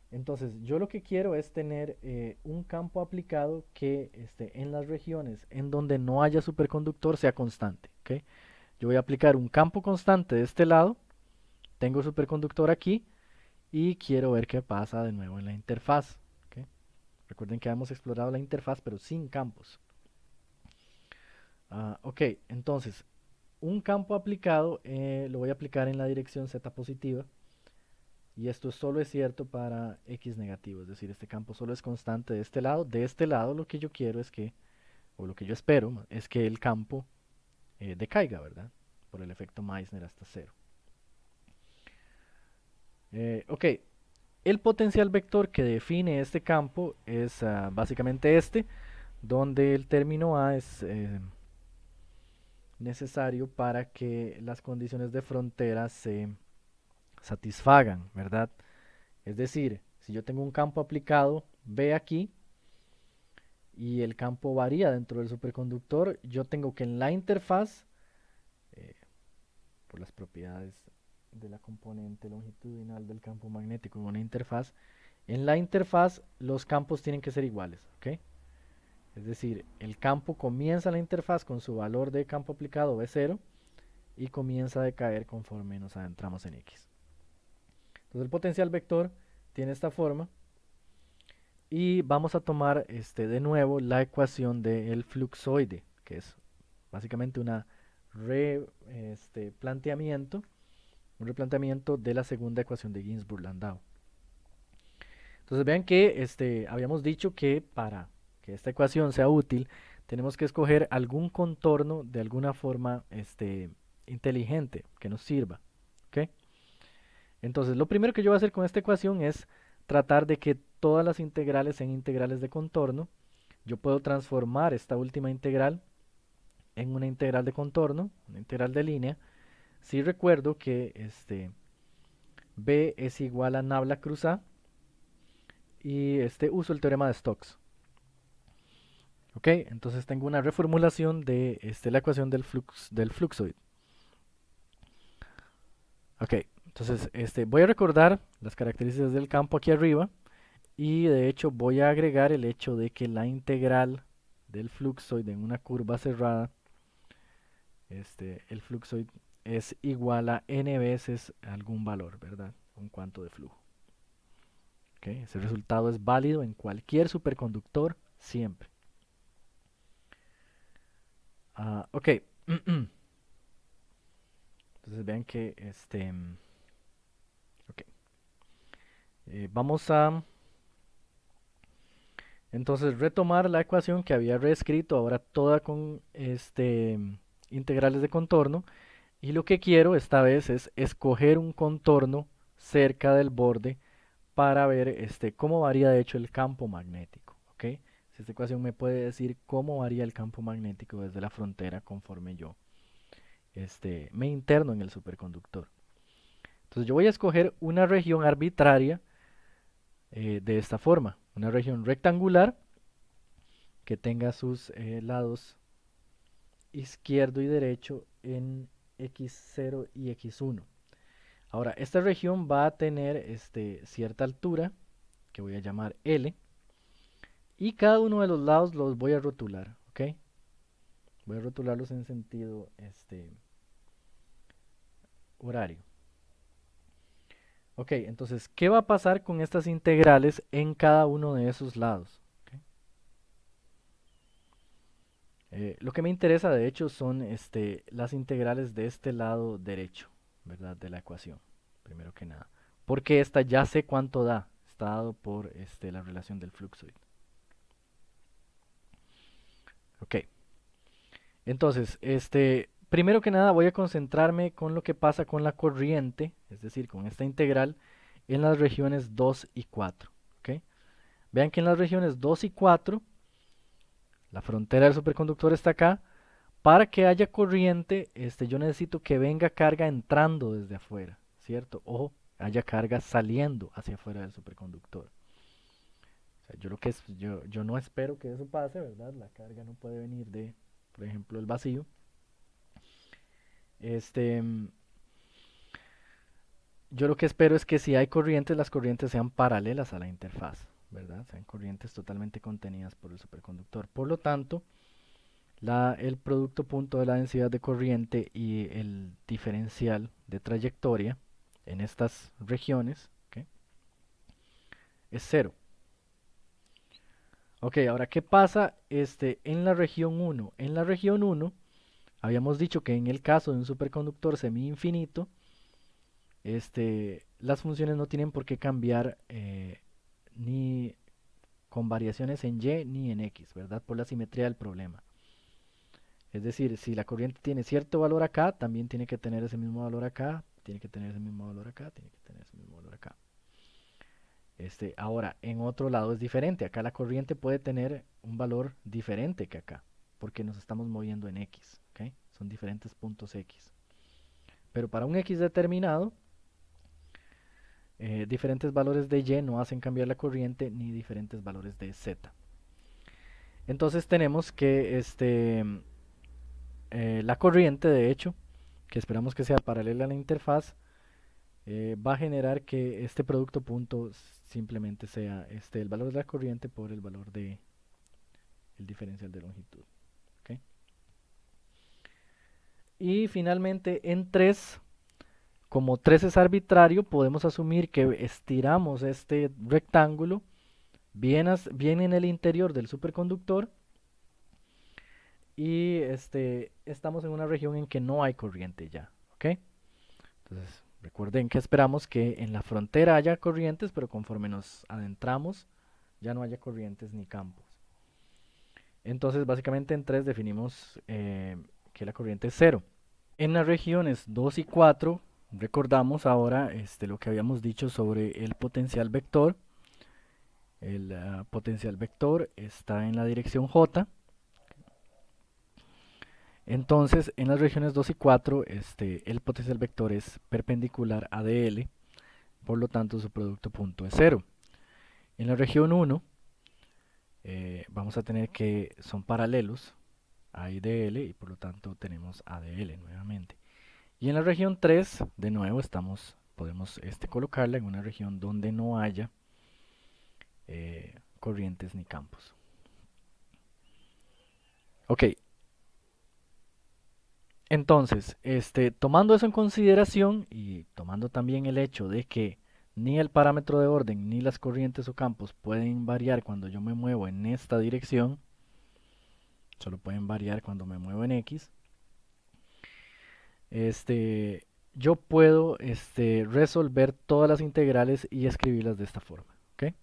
Entonces, yo lo que quiero es tener un campo aplicado que en las regiones en donde no haya superconductor sea constante. ¿Ok? Yo voy a aplicar un campo constante de este lado, tengo superconductor aquí y quiero ver qué pasa de nuevo en la interfaz. ¿Ok? Recuerden que hemos explorado la interfaz pero sin campos. Ok, entonces un campo aplicado lo voy a aplicar en la dirección z positiva. Y esto solo es cierto para x negativo, es decir, este campo solo es constante de este lado. De este lado lo que yo quiero es que, o lo que yo espero, es que el campo decaiga, ¿verdad? Por el efecto Meissner hasta cero. Ok, el potencial vector que define este campo es básicamente donde el término A es necesario para que las condiciones de frontera se satisfagan, ¿verdad? Es decir, si yo tengo un campo aplicado B aquí y el campo varía dentro del superconductor, yo tengo que en la interfaz, eh, por las propiedades de la componente longitudinal del campo magnético en una interfaz, en la interfaz los campos tienen que ser iguales, ¿ok? Es decir, el campo comienza la interfaz con su valor de campo aplicado B0 y comienza a decaer conforme nos adentramos en X. Entonces el potencial vector tiene esta forma y vamos a tomar de nuevo la ecuación del fluxoide, que es básicamente planteamiento, un replanteamiento de la segunda ecuación de Ginzburg-Landau. Entonces vean que habíamos dicho que para que esta ecuación sea útil, tenemos que escoger algún contorno de alguna forma inteligente que nos sirva. ¿Ok? Entonces lo primero que yo voy a hacer con esta ecuación es tratar de que todas las integrales sean integrales de contorno. Yo puedo transformar esta última integral en una integral de contorno, una integral de línea, si recuerdo que B es igual a nabla cruz A y uso el teorema de Stokes. Ok, entonces tengo una reformulación de la ecuación del fluxoid. Ok, entonces voy a recordar las características del campo aquí arriba y de hecho voy a agregar el hecho de que la integral del fluxoid en una curva cerrada, el fluxoid es igual a n veces algún valor, ¿verdad? Un cuanto de flujo. Okay, ese resultado es válido en cualquier superconductor siempre. Ok. Entonces vean que ok. Vamos a entonces retomar la ecuación que había reescrito ahora toda con integrales de contorno y lo que quiero esta vez es escoger un contorno cerca del borde para ver cómo varía de hecho el campo magnético. ¿Ok? Esta ecuación me puede decir cómo varía el campo magnético desde la frontera conforme yo me interno en el superconductor. Entonces yo voy a escoger una región arbitraria de esta forma, una región rectangular que tenga sus lados izquierdo y derecho en x0 y x1. Ahora, esta región va a tener cierta altura, que voy a llamar L, y cada uno de los lados los voy a rotular, ¿ok? Voy a rotularlos en sentido horario. Ok, entonces, ¿qué va a pasar con estas integrales en cada uno de esos lados? Ok. Lo que me interesa, de hecho, son las integrales de este lado derecho, ¿verdad? De la ecuación, primero que nada. Porque esta ya sé cuánto da, está dado por la relación del fluxoid. Ok, entonces, primero que nada voy a concentrarme con lo que pasa con la corriente, es decir, con esta integral, en las regiones 2 y 4. ¿Ok? Vean que en las regiones 2 y 4, la frontera del superconductor está acá. Para que haya corriente, yo necesito que venga carga entrando desde afuera, ¿cierto? O haya carga saliendo hacia afuera del superconductor. O sea, yo no espero que eso pase, ¿verdad? La carga no puede venir de, por ejemplo, el vacío. Este, yo lo que espero es que si hay corrientes, las corrientes sean paralelas a la interfaz, ¿verdad? Sean corrientes totalmente contenidas por el superconductor. Por lo tanto, el producto punto de la densidad de corriente y el diferencial de trayectoria en estas regiones, ¿ok? Es cero. Ok, ahora, ¿qué pasa en la región 1? En la región 1, habíamos dicho que en el caso de un superconductor semi-infinito, las funciones no tienen por qué cambiar ni con variaciones en y ni en x, ¿verdad? Por la simetría del problema. Es decir, si la corriente tiene cierto valor acá, también tiene que tener ese mismo valor acá, tiene que tener ese mismo valor acá, tiene que tener ese mismo valor acá. Ahora, en otro lado es diferente. Acá la corriente puede tener un valor diferente que acá, porque nos estamos moviendo en x, ¿ok? Son diferentes puntos x. Pero para un x determinado, diferentes valores de y no hacen cambiar la corriente, ni diferentes valores de z. Entonces tenemos que la corriente, de hecho, que esperamos que sea paralela a la interfaz, va a generar que este producto punto simplemente sea el valor de la corriente por el valor de el diferencial de longitud. ¿Ok? Y finalmente en 3, como 3 es arbitrario, podemos asumir que estiramos este rectángulo bien en el interior del superconductor y estamos en una región en que no hay corriente ya. ¿Ok? Entonces, recuerden que esperamos que en la frontera haya corrientes, pero conforme nos adentramos ya no haya corrientes ni campos. Entonces, básicamente en 3 definimos que la corriente es cero. En las regiones 2 y 4, recordamos ahora lo que habíamos dicho sobre el potencial vector. El potencial vector está en la dirección J. Entonces, en las regiones 2 y 4, el potencial vector es perpendicular a dl, por lo tanto su producto punto es cero. En la región 1, vamos a tener que son paralelos a y dl y por lo tanto tenemos ADL nuevamente. Y en la región 3, de nuevo, podemos colocarla en una región donde no haya corrientes ni campos. Ok, entonces, tomando eso en consideración y tomando también el hecho de que ni el parámetro de orden ni las corrientes o campos pueden variar cuando yo me muevo en esta dirección, solo pueden variar cuando me muevo en X, yo puedo resolver todas las integrales y escribirlas de esta forma. ¿Ok?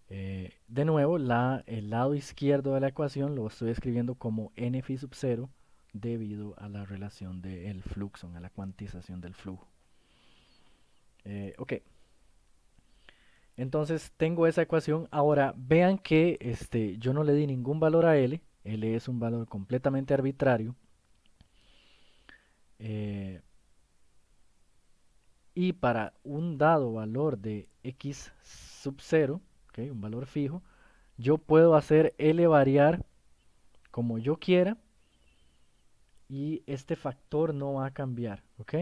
De nuevo, el lado izquierdo de la ecuación lo estoy escribiendo como n phi sub 0 debido a la relación del fluxo, a la cuantización del flujo. Ok, entonces tengo esa ecuación. Ahora vean que yo no le di ningún valor a L. L es un valor completamente arbitrario. Eh, y para un dado valor de x sub 0, ¿okay? Un valor fijo, yo puedo hacer L variar como yo quiera y este factor no va a cambiar, ¿ok?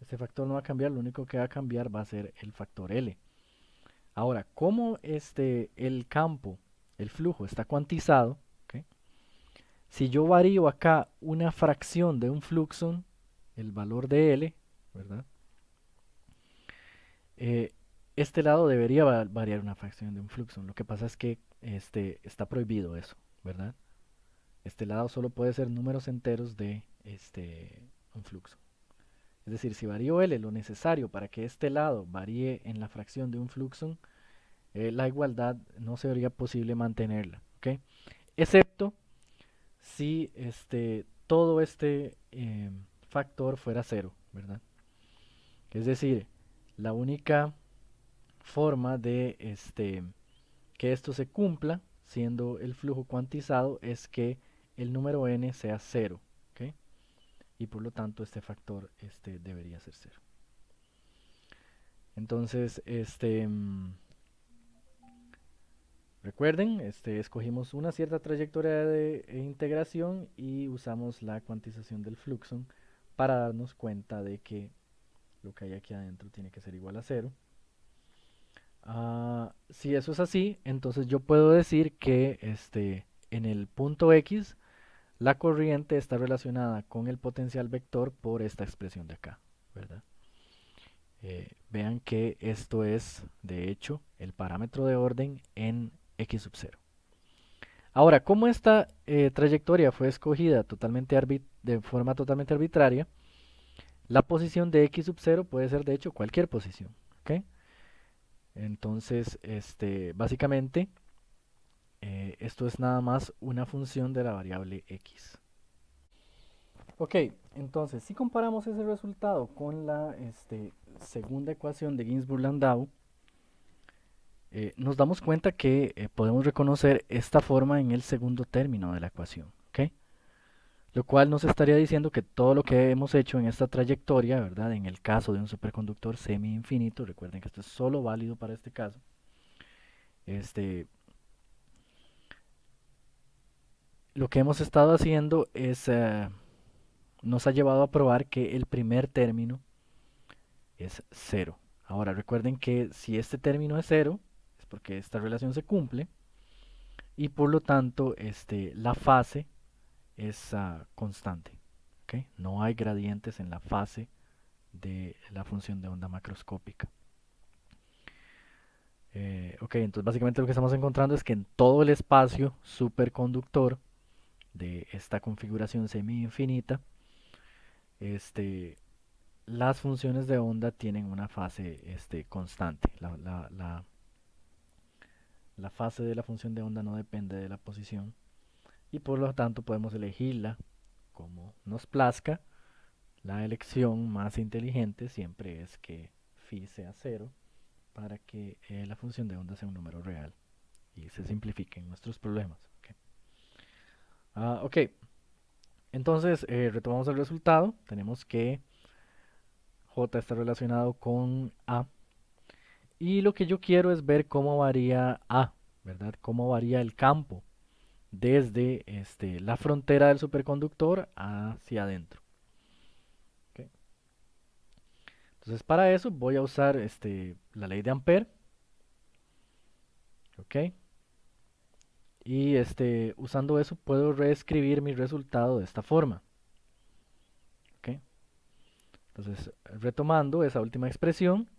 Este factor no va a cambiar, lo único que va a cambiar va a ser el factor L. Ahora, como el campo el flujo está cuantizado, ¿ok? Si yo varío acá una fracción de un fluxo, el valor de L, ¿verdad? Eh, este lado debería variar una fracción de un fluxo. Lo que pasa es que está prohibido eso, ¿verdad? Este lado solo puede ser números enteros de un fluxo. Es decir, si varío L lo necesario para que este lado varíe en la fracción de un fluxo, la igualdad no sería posible mantenerla, ¿ok? Excepto si todo factor fuera cero, ¿verdad? Es decir, la única forma de que esto se cumpla, siendo el flujo cuantizado, es que el número n sea cero, ¿ok? Y por lo tanto este factor debería ser cero. Entonces, recuerden, escogimos una cierta trayectoria de integración y usamos la cuantización del fluxo para darnos cuenta de que lo que hay aquí adentro tiene que ser igual a cero. Si eso es así, entonces yo puedo decir que en el punto X la corriente está relacionada con el potencial vector por esta expresión de acá, ¿verdad? Vean que esto es, de hecho, el parámetro de orden en x sub 0. Ahora, como esta trayectoria fue escogida de forma totalmente arbitraria, la posición de x sub 0 puede ser, de hecho, cualquier posición, ¿ok? Entonces, básicamente, esto es nada más una función de la variable x. Ok, entonces, si comparamos ese resultado con la segunda ecuación de Ginzburg-Landau, nos damos cuenta que podemos reconocer esta forma en el segundo término de la ecuación, ¿ok? Lo cual nos estaría diciendo que todo lo que hemos hecho en esta trayectoria, ¿verdad? En el caso de un superconductor semi-infinito, recuerden que esto es solo válido para este caso, este, lo que hemos estado haciendo nos ha llevado a probar que el primer término es cero. Ahora recuerden que si este término es cero, es porque esta relación se cumple y por lo tanto la fase es constante. ¿Okay? No hay gradientes en la fase de la función de onda macroscópica. Ok, entonces básicamente lo que estamos encontrando es que en todo el espacio superconductor de esta configuración semi-infinita, las funciones de onda tienen una fase constante. La fase de la función de onda no depende de la posición y por lo tanto podemos elegirla como nos plazca. La elección más inteligente siempre es que phi sea cero para que la función de onda sea un número real y se simplifiquen nuestros problemas. Okay. Ok, entonces retomamos el resultado. Tenemos que J está relacionado con A y lo que yo quiero es ver cómo varía A, ¿verdad? Cómo varía el campo desde la frontera del superconductor hacia adentro. Okay. Entonces para eso voy a usar la ley de Ampère. Ok. Y usando eso puedo reescribir mi resultado de esta forma. Ok. Entonces retomando esa última expresión,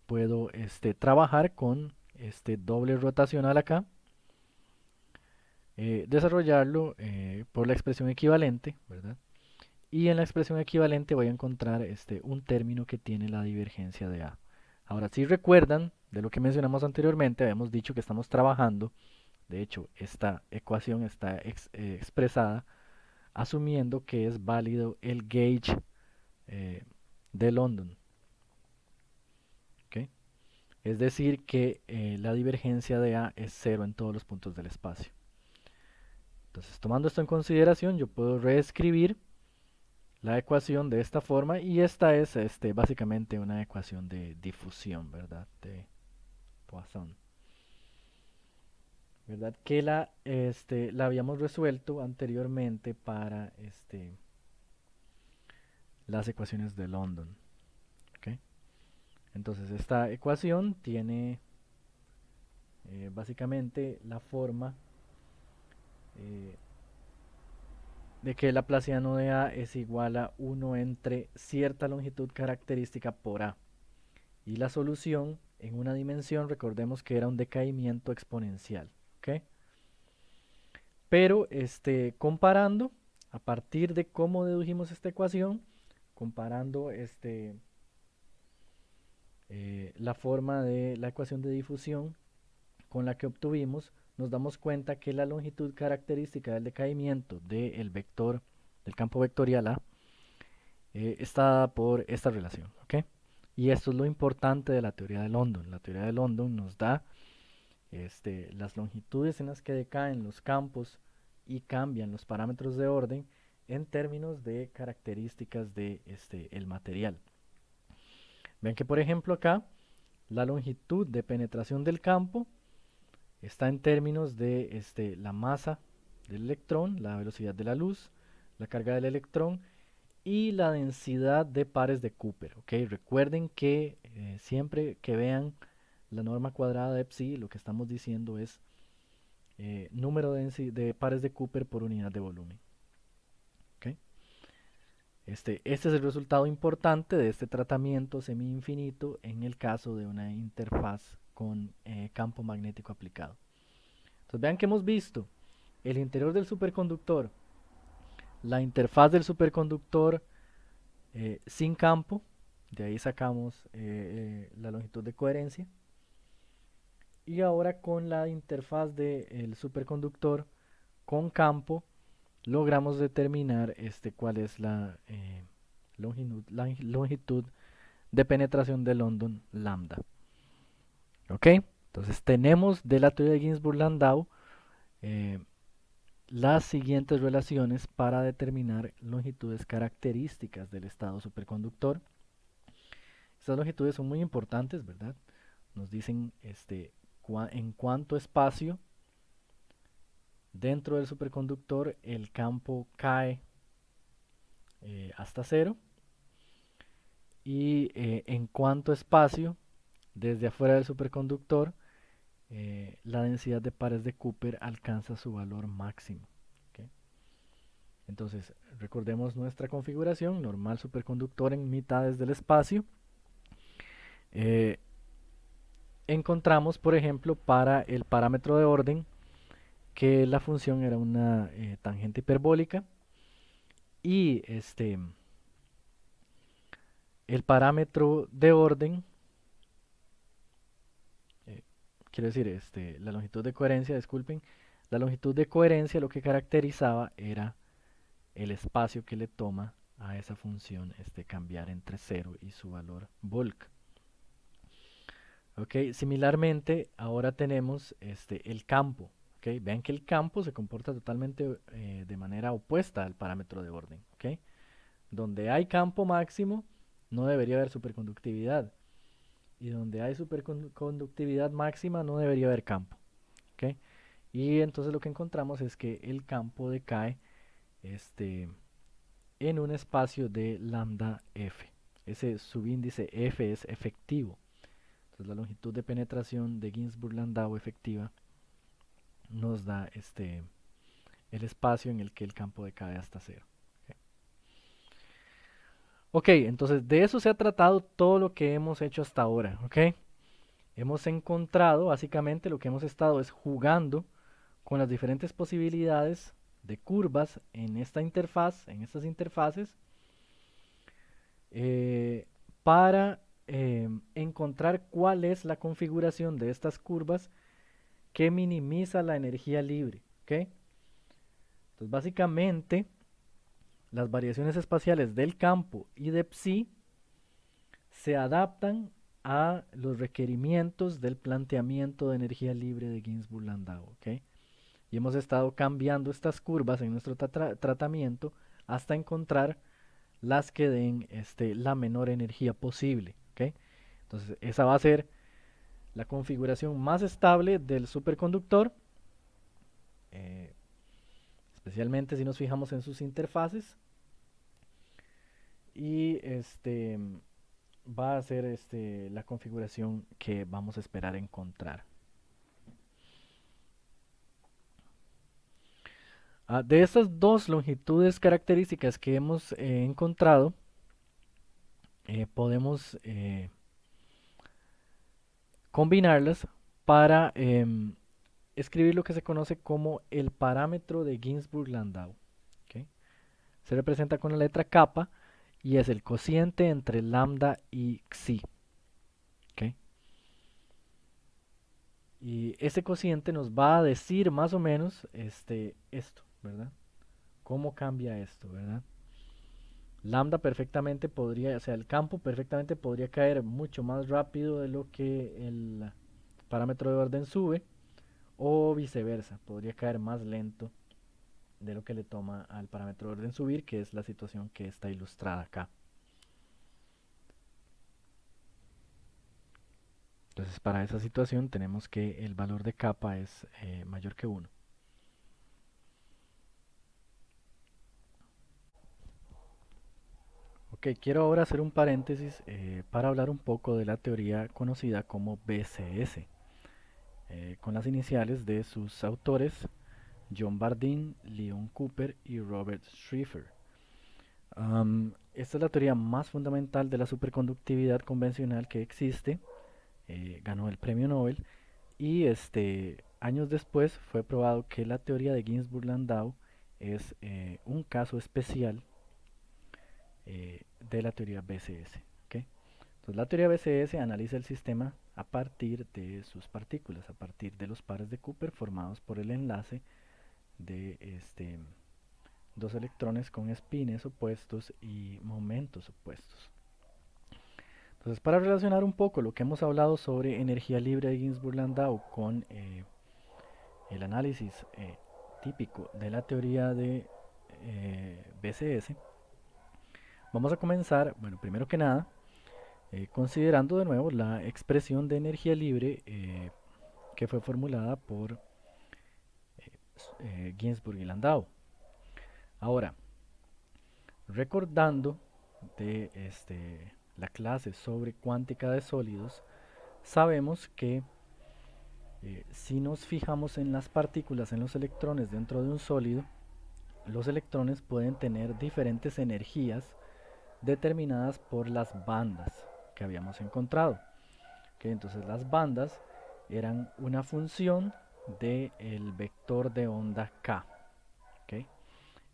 puedo trabajar con este doble rotacional acá. Desarrollarlo por la expresión equivalente, ¿verdad? Y en la expresión equivalente voy a encontrar un término que tiene la divergencia de A. Ahora, si recuerdan de lo que mencionamos anteriormente, habíamos dicho que estamos trabajando, de hecho, esta ecuación está expresada asumiendo que es válido el gauge de London. ¿Okay? Es decir, que la divergencia de A es cero en todos los puntos del espacio. Entonces, tomando esto en consideración, yo puedo reescribir la ecuación de esta forma y esta es básicamente una ecuación de difusión, ¿verdad? De Poisson. ¿Verdad? Que la habíamos resuelto anteriormente para las ecuaciones de London. ¿Okay? Entonces esta ecuación tiene básicamente la forma eh, de que el Laplaciano de A es igual a 1 entre cierta longitud característica por A. Y la solución en una dimensión, recordemos que era un decaimiento exponencial. ¿Ok? Pero comparando, a partir de cómo dedujimos esta ecuación, comparando la forma de la ecuación de difusión con la que obtuvimos, nos damos cuenta que la longitud característica del decaimiento del vector del campo vectorial A está dada por esta relación. ¿Ok? Y esto es lo importante de la teoría de London. La teoría de London nos da las longitudes en las que decaen los campos y cambian los parámetros de orden en términos de características de el material. Ven que por ejemplo acá la longitud de penetración del campo está en términos de la masa del electrón, la velocidad de la luz, la carga del electrón y la densidad de pares de Cooper. ¿Okay? Recuerden que siempre que vean la norma cuadrada de psi, lo que estamos diciendo es número de pares de Cooper por unidad de volumen. ¿Okay? Este es el resultado importante de este tratamiento semi-infinito en el caso de una interfaz con campo magnético aplicado. Entonces vean que hemos visto el interior del superconductor, la interfaz del superconductor sin campo, de ahí sacamos la longitud de coherencia, y ahora con la interfaz del superconductor con campo logramos determinar cuál es la longitud de penetración de London lambda. ¿Ok? Entonces tenemos de la teoría de Ginzburg-Landau eh, las siguientes relaciones para determinar longitudes características del estado superconductor. Estas longitudes son muy importantes, ¿verdad? Nos dicen en cuánto espacio dentro del superconductor el campo cae hasta cero y en cuánto espacio desde afuera del superconductor la densidad de pares de Cooper alcanza su valor máximo. ¿Okay? Entonces, recordemos nuestra configuración, normal superconductor en mitades del espacio. Encontramos, por ejemplo, para el parámetro de orden, que la función era una tangente hiperbólica y el parámetro de orden, eh, quiero decir, la longitud de coherencia, disculpen, la longitud de coherencia lo que caracterizaba era el espacio que le toma a esa función cambiar entre 0 y su valor bulk. Okay, similarmente, ahora tenemos el campo. Okay, vean que el campo se comporta totalmente de manera opuesta al parámetro de orden. Okay, donde hay campo máximo, no debería haber superconductividad. Y donde hay superconductividad máxima, no debería haber campo. Okay, y entonces lo que encontramos es que el campo decae en un espacio de lambda f. Ese subíndice f es efectivo. Entonces la longitud de penetración de Ginzburg-Landau efectiva nos da el espacio en el que el campo decae hasta cero. Ok, entonces de eso se ha tratado todo lo que hemos hecho hasta ahora. Ok, hemos encontrado, básicamente lo que hemos estado es jugando con las diferentes posibilidades de curvas en esta interfaz, en estas interfaces, eh, para encontrar cuál es la configuración de estas curvas que minimiza la energía libre. ¿Okay? Entonces, básicamente, las variaciones espaciales del campo y de psi se adaptan a los requerimientos del planteamiento de energía libre de Ginzburg-Landau. ¿Okay? Y hemos estado cambiando estas curvas en nuestro tratamiento hasta encontrar las que den la menor energía posible. ¿Okay? Entonces, esa va a ser la configuración más estable del superconductor. Eh, Especialmente si nos fijamos en sus interfaces. Y va a ser la configuración que vamos a esperar encontrar. De estas dos longitudes características que hemos encontrado, podemos combinarlas para escribir lo que se conoce como el parámetro de Ginzburg-Landau. ¿Ok? Se representa con la letra kappa y es el cociente entre lambda y xi. ¿Ok? Y ese cociente nos va a decir más o menos esto, ¿verdad? ¿Cómo cambia esto, verdad? Lambda perfectamente podría, o sea, el campo perfectamente podría caer mucho más rápido de lo que el parámetro de orden sube, o viceversa, podría caer más lento de lo que le toma al parámetro de orden subir, que es la situación que está ilustrada acá. Entonces, para esa situación tenemos que el valor de kappa es mayor que 1. Ok, quiero ahora hacer un paréntesis para hablar un poco de la teoría conocida como BCS, con las iniciales de sus autores, John Bardeen, Leon Cooper y Robert Schrieffer. Esta es la teoría más fundamental de la superconductividad convencional que existe. Ganó el premio Nobel y años después fue probado que la teoría de Ginzburg-Landau es un caso especial de la teoría BCS. ¿Ok? Entonces la teoría BCS analiza el sistema a partir de sus partículas, a partir de los pares de Cooper formados por el enlace de dos electrones con espines opuestos y momentos opuestos. Entonces, para relacionar un poco lo que hemos hablado sobre energía libre de Ginzburg-Landau con el análisis típico de la teoría de BCS, vamos a comenzar, bueno, primero que nada, considerando de nuevo la expresión de energía libre que fue formulada por Ginzburg y Landau. Ahora, recordando de la clase sobre cuántica de sólidos, sabemos que si nos fijamos en las partículas, en los electrones dentro de un sólido, los electrones pueden tener diferentes energías determinadas por las bandas que habíamos encontrado. ¿Okay? Entonces las bandas eran una función del vector de onda k. ¿Okay?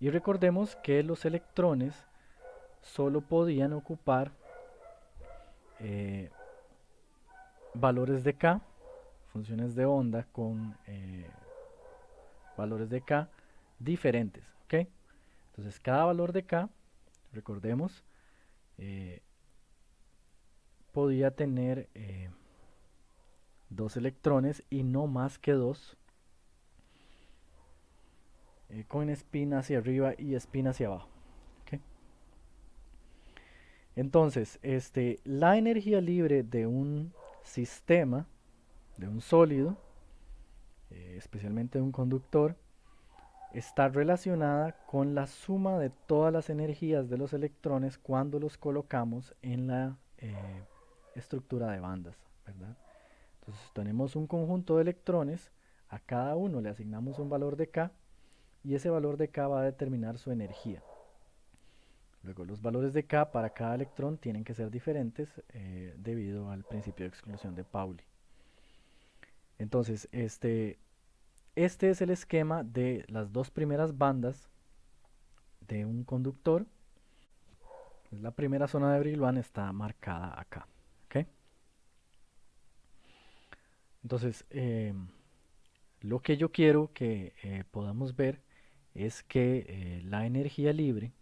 Y recordemos que los electrones solo podían ocupar eh, valores de k, funciones de onda con valores de k diferentes. ¿Okay? Entonces cada valor de k, recordemos, eh, podía tener dos electrones y no más que dos, con spin hacia arriba y spin hacia abajo. ¿Okay? Entonces, la energía libre de un sistema, de un sólido, especialmente de un conductor, está relacionada con la suma de todas las energías de los electrones cuando los colocamos en la estructura de bandas, ¿verdad? Entonces tenemos un conjunto de electrones, a cada uno le asignamos un valor de K y ese valor de K va a determinar su energía. Luego los valores de K para cada electrón tienen que ser diferentes debido al principio de exclusión de Pauli. Entonces, este es el esquema de las dos primeras bandas de un conductor. La primera zona de Brillouin está marcada acá. ¿Okay? Entonces, lo que yo quiero que podamos ver es que la energía libre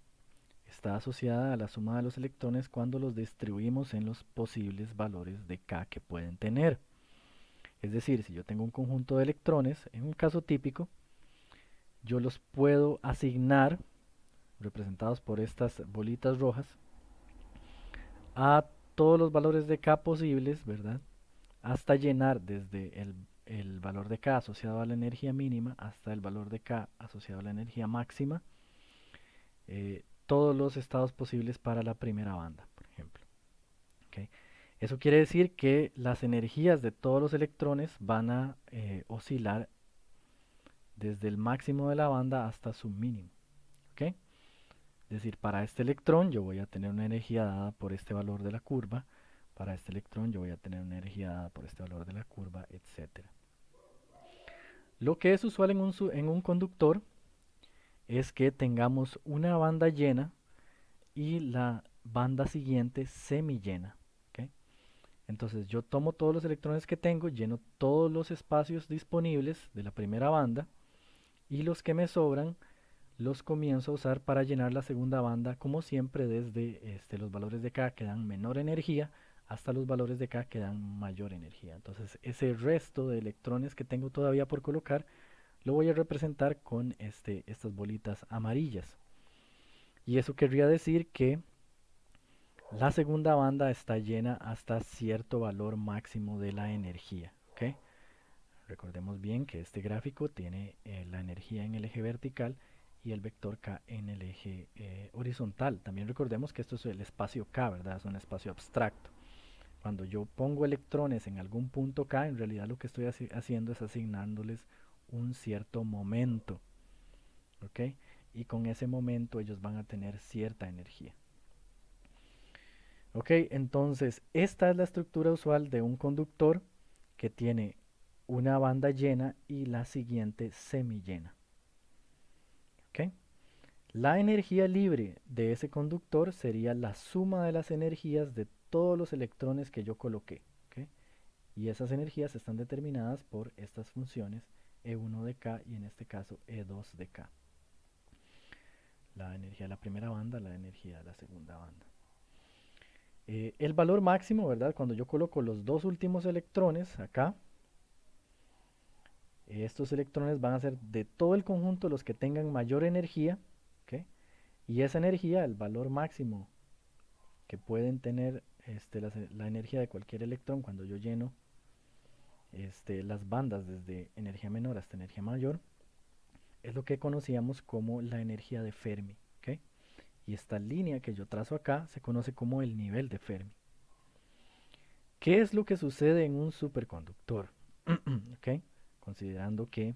está asociada a la suma de los electrones cuando los distribuimos en los posibles valores de K que pueden tener. Es decir, si yo tengo un conjunto de electrones, en un caso típico, yo los puedo asignar, representados por estas bolitas rojas, a todos los valores de K posibles, ¿verdad? Hasta llenar desde el valor de K asociado a la energía mínima hasta el valor de K asociado a la energía máxima, todos los estados posibles para la primera banda, por ejemplo. ¿Okay? Eso quiere decir que las energías de todos los electrones van a oscilar desde el máximo de la banda hasta su mínimo. ¿Ok? Es decir, para este electrón yo voy a tener una energía dada por este valor de la curva, para este electrón yo voy a tener una energía dada por este valor de la curva, etc. Lo que es usual en un conductor es que tengamos una banda llena y la banda siguiente semillena. ¿Ok? Entonces yo tomo todos los electrones que tengo, lleno todos los espacios disponibles de la primera banda y los que me sobran los comienzo a usar para llenar la segunda banda, como siempre, desde los valores de K que dan menor energía hasta los valores de K que dan mayor energía. Entonces ese resto de electrones que tengo todavía por colocar lo voy a representar con estas bolitas amarillas. Y eso querría decir que la segunda banda está llena hasta cierto valor máximo de la energía. ¿Ok? Recordemos bien que este gráfico tiene la energía en el eje vertical y el vector K en el eje horizontal. También recordemos que esto es el espacio K, ¿verdad? Es un espacio abstracto. Cuando yo pongo electrones en algún punto K, en realidad lo que estoy haciendo es asignándoles un cierto momento. ¿Ok? Y con ese momento ellos van a tener cierta energía. ¿Ok? Entonces, esta es la estructura usual de un conductor que tiene una banda llena y la siguiente semillena. ¿Ok? La energía libre de ese conductor sería la suma de las energías de todos los electrones que yo coloqué. ¿Ok? Y esas energías están determinadas por estas funciones E1 de K y en este caso E2 de K. La energía de la primera banda, la energía de la segunda banda. El valor máximo, ¿verdad? Cuando yo coloco los dos últimos electrones acá, estos electrones van a ser de todo el conjunto los que tengan mayor energía, ¿ok? Y esa energía, el valor máximo que pueden tener la energía de cualquier electrón cuando yo lleno las bandas desde energía menor hasta energía mayor, es lo que conocíamos como la energía de Fermi, ¿ok? Y esta línea que yo trazo acá se conoce como el nivel de Fermi. ¿Qué es lo que sucede en un superconductor? ¿Ok? Considerando que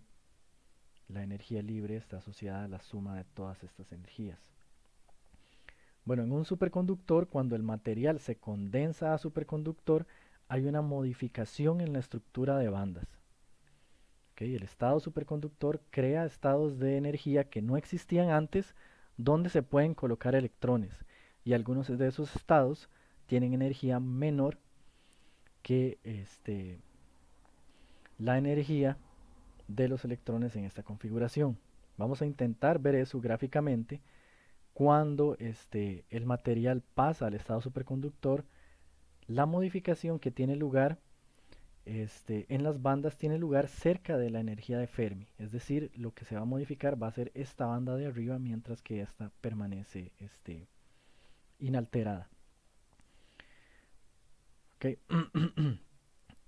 la energía libre está asociada a la suma de todas estas energías. Bueno, en un superconductor, cuando el material se condensa a superconductor, hay una modificación en la estructura de bandas. ¿Okay? El estado superconductor crea estados de energía que no existían antes, donde se pueden colocar electrones. Y algunos de esos estados tienen energía menor que la energía de los electrones en esta configuración. Vamos a intentar ver eso gráficamente. Cuando el material pasa al estado superconductor, la modificación que tiene lugar en las bandas tiene lugar cerca de la energía de Fermi. Es decir, lo que se va a modificar va a ser esta banda de arriba, mientras que esta permanece inalterada. Okay.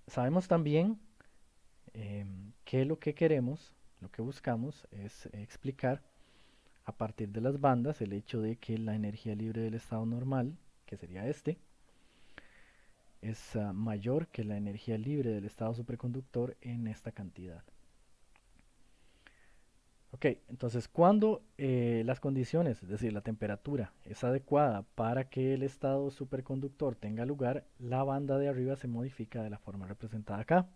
Sabemos también que lo que queremos, lo que buscamos es explicar a partir de las bandas el hecho de que la energía libre del estado normal, que sería es mayor que la energía libre del estado superconductor en esta cantidad. Ok, entonces cuando las condiciones, es decir, la temperatura es adecuada para que el estado superconductor tenga lugar, la banda de arriba se modifica de la forma representada acá.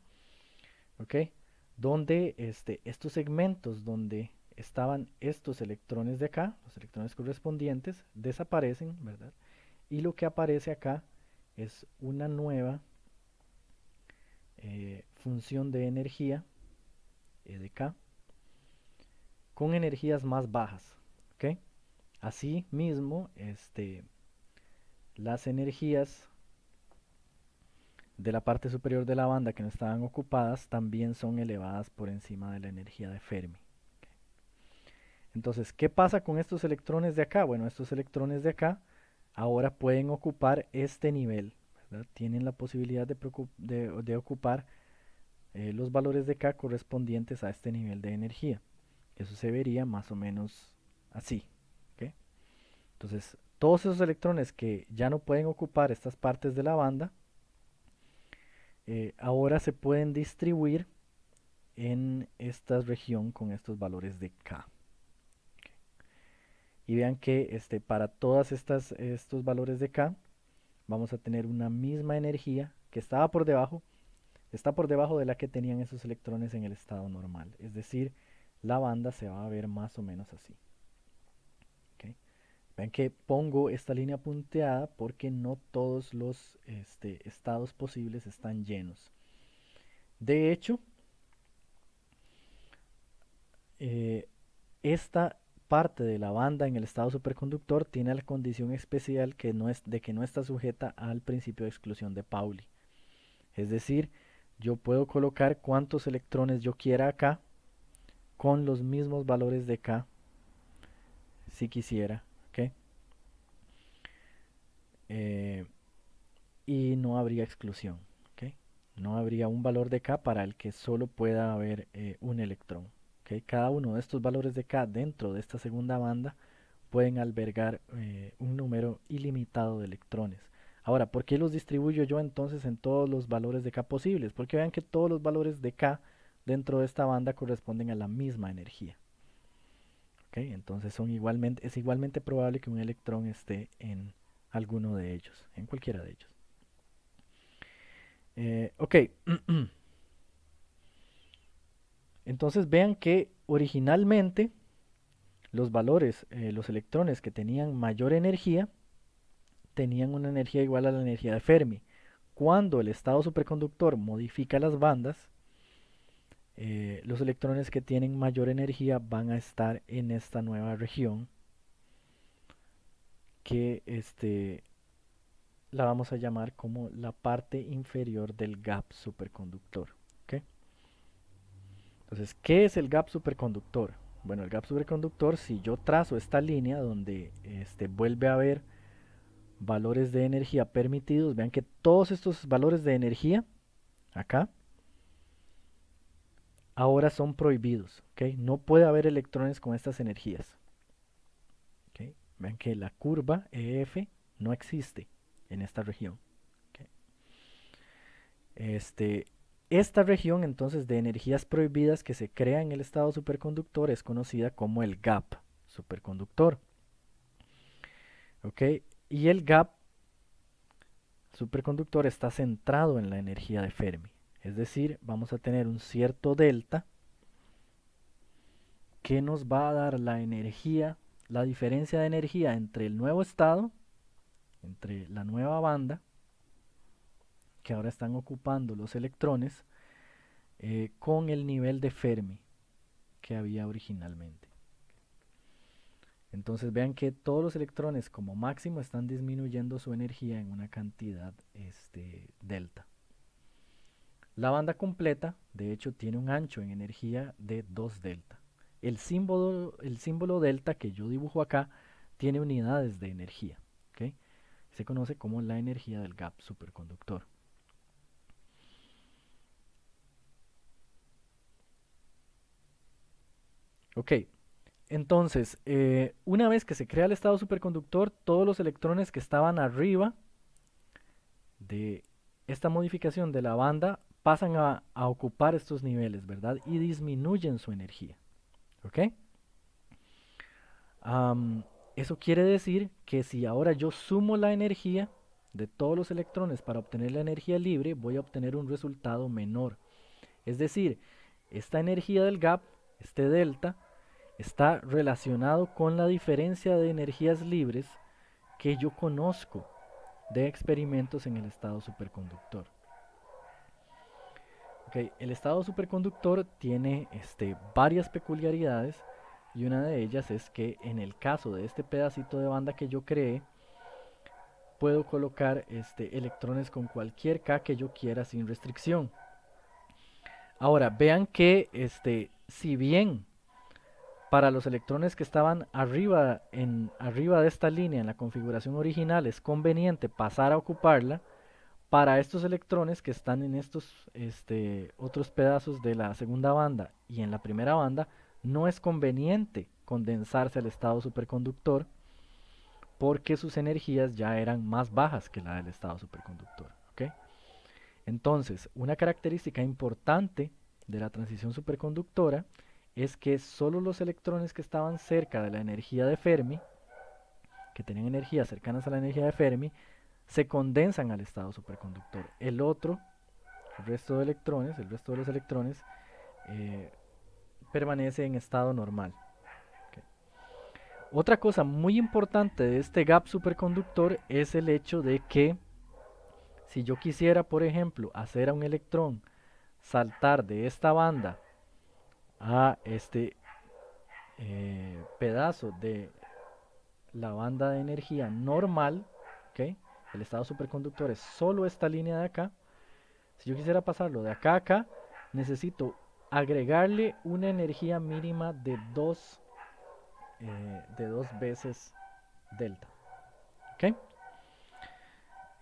Ok, donde estos segmentos donde estaban estos electrones de acá, los electrones correspondientes, desaparecen, ¿verdad? Y lo que aparece acá es una nueva función de energía, E de K, con energías más bajas. ¿Ok? Asimismo, las energías de la parte superior de la banda que no estaban ocupadas también son elevadas por encima de la energía de Fermi. Entonces, ¿qué pasa con estos electrones de acá? Bueno, estos electrones de acá ahora pueden ocupar este nivel, ¿verdad? Tienen la posibilidad de ocupar los valores de K correspondientes a este nivel de energía. Eso se vería más o menos así. ¿Okay? Entonces, todos esos electrones que ya no pueden ocupar estas partes de la banda, ahora se pueden distribuir en esta región con estos valores de K. Y vean que para todas estos valores de K vamos a tener una misma energía que está por debajo de la que tenían esos electrones en el estado normal. Es decir, la banda se va a ver más o menos así. ¿Okay? Ven que pongo esta línea punteada porque no todos los estados posibles están llenos. De hecho, esta parte de la banda en el estado superconductor tiene la condición especial de que no está sujeta al principio de exclusión de Pauli. Es decir, yo puedo colocar cuantos electrones yo quiera acá con los mismos valores de K si quisiera. ¿Okay? Y no habría exclusión. ¿Okay? No habría un valor de K para el que solo pueda haber un electrón. ¿Okay? Cada uno de estos valores de K dentro de esta segunda banda pueden albergar un número ilimitado de electrones. Ahora, ¿por qué los distribuyo yo entonces en todos los valores de K posibles? Porque vean que todos los valores de K dentro de esta banda corresponden a la misma energía. ¿Okay? Entonces es igualmente probable que un electrón esté en alguno de ellos, en cualquiera de ellos. Ok, entonces vean que originalmente los electrones que tenían mayor energía, tenían una energía igual a la energía de Fermi. Cuando el estado superconductor modifica las bandas, los electrones que tienen mayor energía van a estar en esta nueva región que la vamos a llamar como la parte inferior del gap superconductor. ¿Okay? Entonces, ¿qué es el gap superconductor? Bueno, el gap superconductor, si yo trazo esta línea donde vuelve a haber valores de energía permitidos, vean que todos estos valores de energía acá ahora son prohibidos. ¿Okay? No puede haber electrones con estas energías. ¿Okay? Vean que la curva EF no existe en esta región. ¿Okay? Esta región entonces de energías prohibidas que se crea en el estado superconductor es conocida como el gap superconductor. ¿Ok? Y el gap superconductor está centrado en la energía de Fermi. Es decir, vamos a tener un cierto delta que nos va a dar la energía, la diferencia de energía entre el nuevo estado, entre la nueva banda, que ahora están ocupando los electrones, con el nivel de Fermi que había originalmente. Entonces vean que todos los electrones como máximo están disminuyendo su energía en una cantidad delta. La banda completa, de hecho, tiene un ancho en energía de 2 delta. El símbolo delta que yo dibujo acá tiene unidades de energía. ¿Okay? Se conoce como la energía del gap superconductor. Ok, entonces, una vez que se crea el estado superconductor, todos los electrones que estaban arriba de esta modificación de la banda pasan a ocupar estos niveles, ¿verdad? Y disminuyen su energía. ¿Ok? Eso quiere decir que si ahora yo sumo la energía de todos los electrones para obtener la energía libre, voy a obtener un resultado menor. Es decir, esta energía del gap, este delta, está relacionado con la diferencia de energías libres que yo conozco de experimentos en el estado superconductor. Okay, el estado superconductor tiene varias peculiaridades y una de ellas es que en el caso de este pedacito de banda que yo creé, puedo colocar electrones con cualquier K que yo quiera sin restricción. Ahora, vean que si bien para los electrones que estaban arriba de esta línea en la configuración original es conveniente pasar a ocuparla, para estos electrones que están en estos otros pedazos de la segunda banda y en la primera banda, no es conveniente condensarse al estado superconductor porque sus energías ya eran más bajas que la del estado superconductor. ¿Okay? Entonces, una característica importante de la transición superconductora es que solo los electrones que estaban cerca de la energía de Fermi, que tenían energías cercanas a la energía de Fermi, se condensan al estado superconductor. El resto el resto de los electrones, eh, permanece en estado normal. Okay. Otra cosa muy importante de este gap superconductor es el hecho de que si yo quisiera, por ejemplo, hacer a un electrón saltar de esta banda a este pedazo de la banda de energía normal, ¿okay? El estado superconductor es solo esta línea de acá. Si yo quisiera pasarlo de acá a acá, necesito agregarle una energía mínima de dos veces delta. ¿Okay?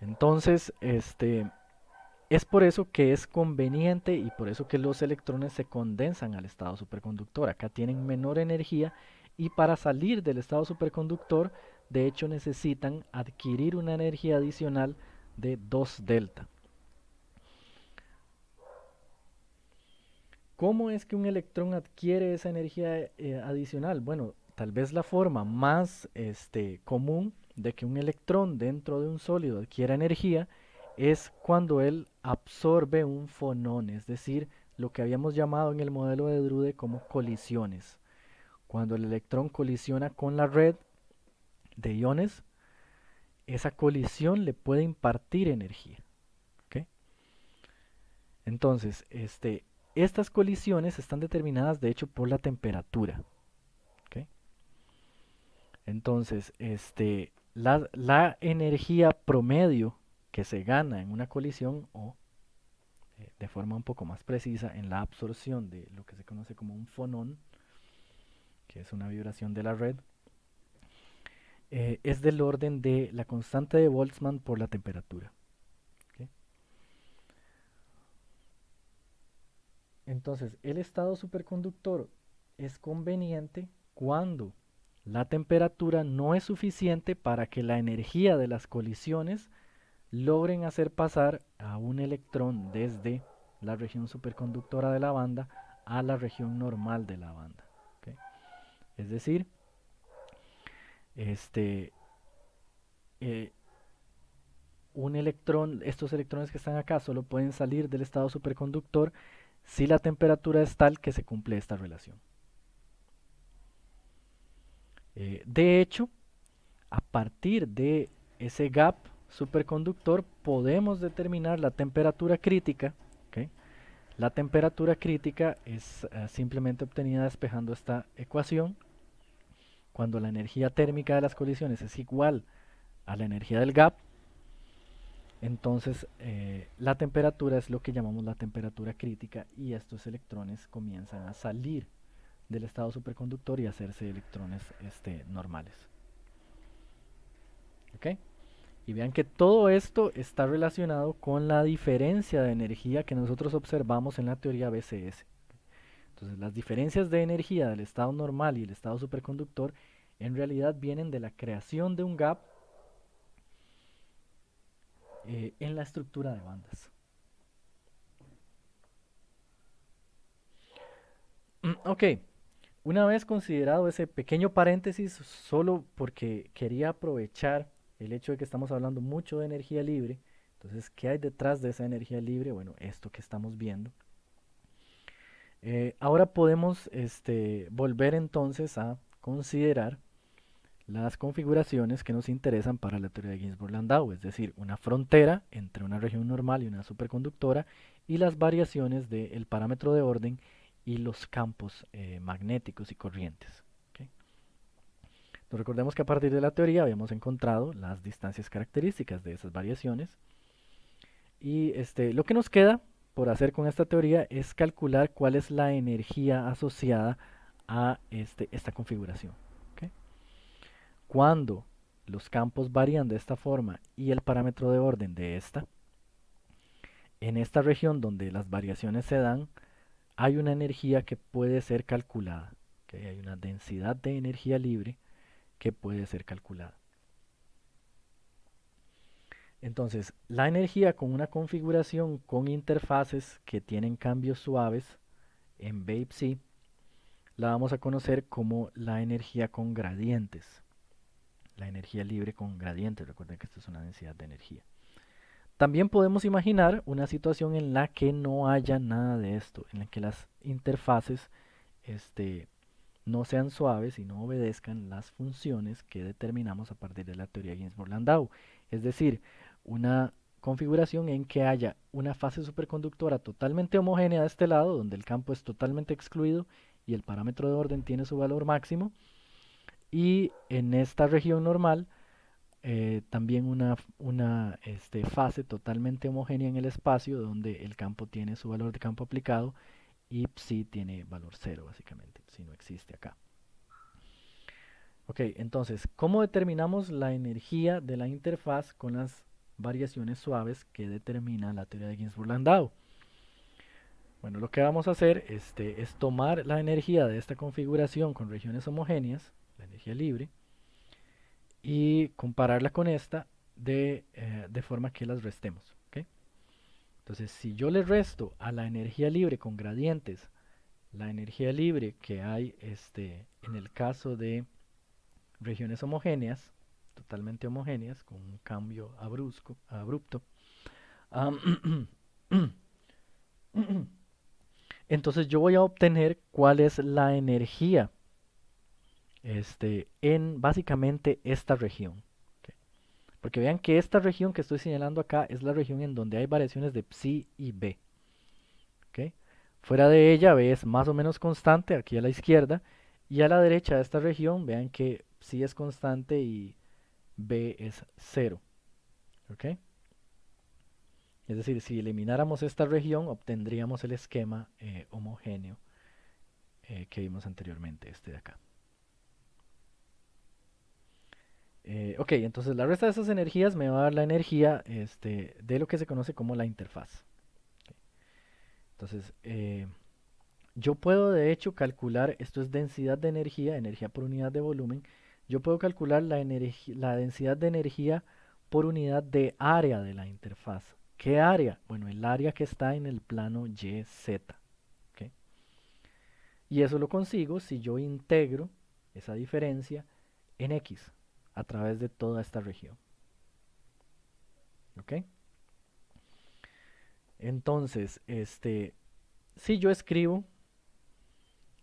Entonces, es por eso que es conveniente y por eso que los electrones se condensan al estado superconductor. Acá tienen menor energía y para salir del estado superconductor, de hecho necesitan adquirir una energía adicional de 2 delta. ¿Cómo es que un electrón adquiere esa energía adicional? Bueno, tal vez la forma más común de que un electrón dentro de un sólido adquiera energía es cuando él absorbe un fonón, es decir, lo que habíamos llamado en el modelo de Drude como colisiones. Cuando el electrón colisiona con la red de iones, esa colisión le puede impartir energía. ¿Okay? Entonces, estas colisiones están determinadas de hecho por la temperatura. ¿Okay? Entonces, la energía promedio que se gana en una colisión o de forma un poco más precisa en la absorción de lo que se conoce como un fonón, que es una vibración de la red, es del orden de la constante de Boltzmann por la temperatura. ¿Okay? Entonces, el estado superconductor es conveniente cuando la temperatura no es suficiente para que la energía de las colisiones logren hacer pasar a un electrón desde la región superconductora de la banda a la región normal de la banda. ¿Okay? Es decir, este, eh, estos electrones que están acá solo pueden salir del estado superconductor si la temperatura es tal que se cumple esta relación. De hecho, a partir de ese gap superconductor podemos determinar la temperatura crítica. ¿Okay? La temperatura crítica es simplemente obtenida despejando esta ecuación. Cuando la energía térmica de las colisiones es igual a la energía del gap, entonces la temperatura es lo que llamamos la temperatura crítica y estos electrones comienzan a salir del estado superconductor y hacerse electrones normales. ¿Okay? Y vean que todo esto está relacionado con la diferencia de energía que nosotros observamos en la teoría BCS. Entonces, las diferencias de energía del estado normal y el estado superconductor en realidad vienen de la creación de un gap en la estructura de bandas. Ok, una vez considerado ese pequeño paréntesis, solo porque quería aprovechar el hecho de que estamos hablando mucho de energía libre, entonces, ¿qué hay detrás de esa energía libre? Bueno, esto que estamos viendo. Ahora podemos volver entonces a considerar las configuraciones que nos interesan para la teoría de Ginzburg-Landau, es decir, una frontera entre una región normal y una superconductora y las variaciones del parámetro de orden y los campos magnéticos y corrientes. ¿Okay? Nos recordemos que a partir de la teoría habíamos encontrado las distancias características de esas variaciones y lo que nos queda por hacer con esta teoría es calcular cuál es la energía asociada a esta configuración. ¿Okay? Cuando los campos varían de esta forma y el parámetro de orden de esta, en esta región donde las variaciones se dan, hay una energía que puede ser calculada. ¿Okay? Hay una densidad de energía libre que puede ser calculada. Entonces, la energía con una configuración con interfaces que tienen cambios suaves en B y Psi, la vamos a conocer como la energía con gradientes. La energía libre con gradientes. Recuerden que esto es una densidad de energía. También podemos imaginar una situación en la que no haya nada de esto, en la que las interfaces no sean suaves y no obedezcan las funciones que determinamos a partir de la teoría Ginzburg-Landau. Es decir, una configuración en que haya una fase superconductora totalmente homogénea de este lado, donde el campo es totalmente excluido y el parámetro de orden tiene su valor máximo, y en esta región normal también una fase totalmente homogénea en el espacio donde el campo tiene su valor de campo aplicado y psi tiene valor cero básicamente, si no existe acá. Ok, entonces, ¿cómo determinamos la energía de la interfaz con las variaciones suaves que determina la teoría de Ginzburg-Landau? Bueno, lo que vamos a hacer es tomar la energía de esta configuración con regiones homogéneas, la energía libre, y compararla con esta de forma que las restemos. ¿Okay? Entonces, si yo le resto a la energía libre con gradientes la energía libre que hay en el caso de regiones homogéneas, totalmente homogéneas, con un cambio abrupto, entonces yo voy a obtener cuál es la energía en básicamente esta región. ¿Okay? Porque vean que esta región que estoy señalando acá es la región en donde hay variaciones de psi y b. ¿Okay? Fuera de ella B es más o menos constante, aquí a la izquierda, y a la derecha de esta región vean que psi es constante y b es cero. ¿Okay? Es decir, si elimináramos esta región obtendríamos el esquema homogéneo que vimos anteriormente, este de acá. Ok, entonces la resta de esas energías me va a dar la energía de lo que se conoce como la interfaz. Okay. Entonces, yo puedo de hecho calcular, esto es densidad de energía, energía por unidad de volumen, yo puedo calcular la densidad de energía por unidad de área de la interfaz. ¿Qué área? Bueno, el área que está en el plano YZ. ¿Okay? Y eso lo consigo si yo integro esa diferencia en X a través de toda esta región. ¿Ok? Entonces, si yo escribo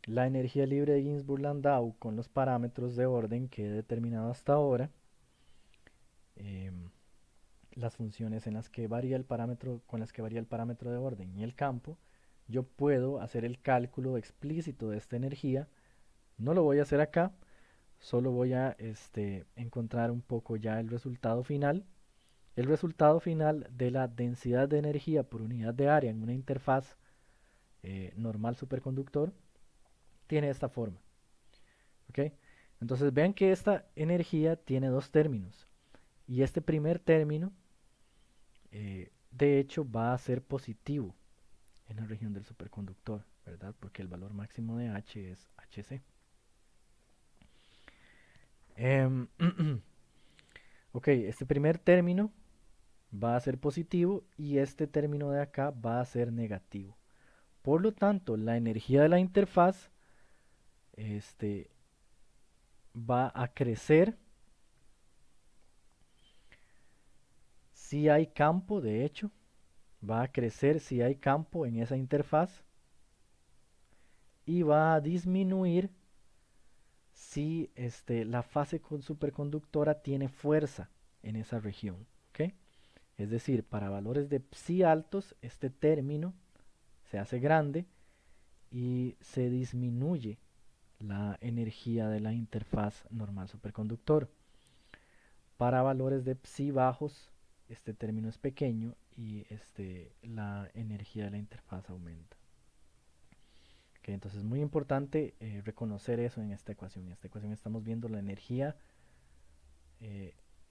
la energía libre de Ginzburg-Landau con los parámetros de orden que he determinado hasta ahora, las funciones en las que varía el parámetro, con las que varía el parámetro de orden y el campo, yo puedo hacer el cálculo explícito de esta energía. No lo voy a hacer acá, solo voy a encontrar un poco ya el resultado final. El resultado final de la densidad de energía por unidad de área en una interfaz normal superconductor tiene esta forma. ¿Okay? Entonces vean que esta energía tiene dos términos. Y este primer término, de hecho, va a ser positivo en la región del superconductor, ¿verdad? Porque el valor máximo de H es Hc. Ok, este primer término va a ser positivo y este término de acá va a ser negativo. Por lo tanto, la energía de la interfaz va a crecer si hay campo, de hecho, va a crecer si hay campo en esa interfaz y va a disminuir si la fase superconductora tiene fuerza en esa región. ¿Okay? Es decir, para valores de psi altos, este término se hace grande y se disminuye la energía de la interfaz normal superconductor. Para valores de psi bajos, este término es pequeño y la energía de la interfaz aumenta. Okay, entonces es muy importante reconocer eso en esta ecuación. En esta ecuación estamos viendo la energía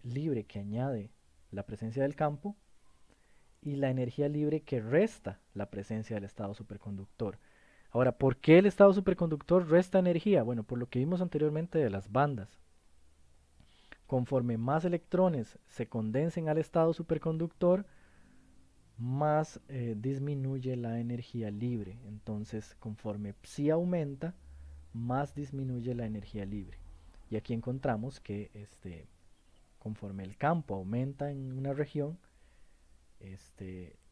libre que añade la presencia del campo y la energía libre que resta la presencia del estado superconductor. Ahora, ¿por qué el estado superconductor resta energía? Bueno, por lo que vimos anteriormente de las bandas. Conforme más electrones se condensen al estado superconductor, más disminuye la energía libre. Entonces, conforme psi aumenta, más disminuye la energía libre. Y aquí encontramos que conforme el campo aumenta en una región,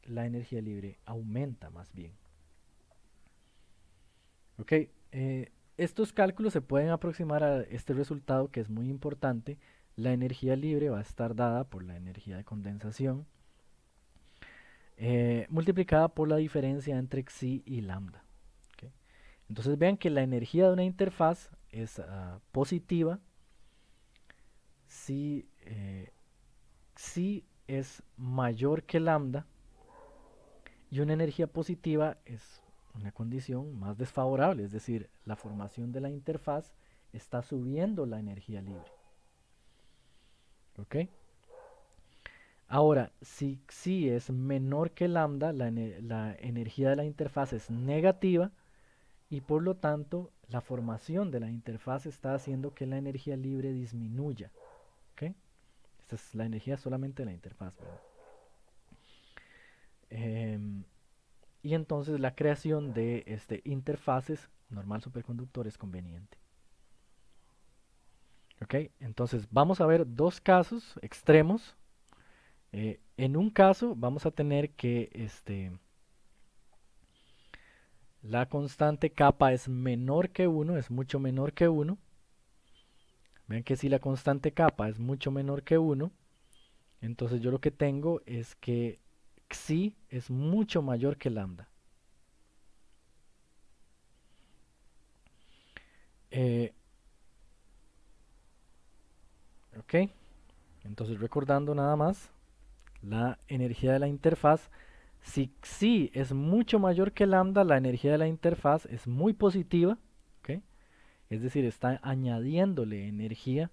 la energía libre aumenta más bien. Ok, estos cálculos se pueden aproximar a este resultado que es muy importante. La energía libre va a estar dada por la energía de condensación multiplicada por la diferencia entre xi y lambda. ¿Okay? Entonces vean que la energía de una interfaz es positiva si es mayor que lambda, y una energía positiva es una condición más desfavorable, es decir, la formación de la interfaz está subiendo la energía libre. ¿Ok? Ahora, si xi es menor que lambda, la energía de la interfaz es negativa y por lo tanto la formación de la interfaz está haciendo que la energía libre disminuya. ¿Ok? Esta es la energía solamente de la interfaz, ¿verdad? Y entonces la creación de interfaces normal superconductor es conveniente. ¿Ok? Entonces vamos a ver dos casos extremos. En un caso vamos a tener que la constante kappa es menor que 1, es mucho menor que 1. Vean que si la constante kappa es mucho menor que 1, entonces yo lo que tengo es que xi es mucho mayor que lambda. Eh, ok, entonces recordando nada más, la energía de la interfaz, si xi es mucho mayor que lambda, la energía de la interfaz es muy positiva, ¿ok? Es decir, está añadiéndole energía,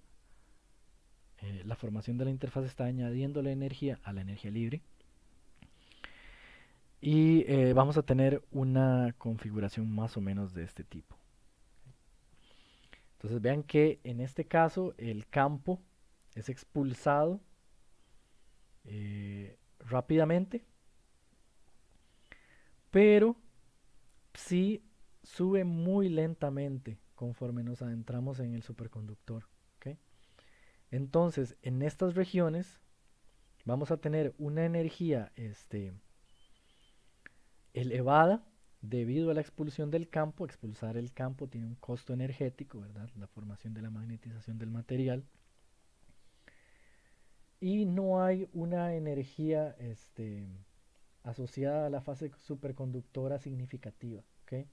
la formación de la interfaz está añadiéndole energía a la energía libre. Y vamos a tener una configuración más o menos de este tipo. Entonces vean que en este caso el campo es expulsado rápidamente, pero sí sube muy lentamente conforme nos adentramos en el superconductor. ¿Okay? Entonces, en estas regiones vamos a tener una energía elevada debido a la expulsión del campo. Expulsar el campo tiene un costo energético, ¿verdad? La formación de la magnetización del material. Y no hay una energía asociada a la fase superconductora significativa. ¿Okay?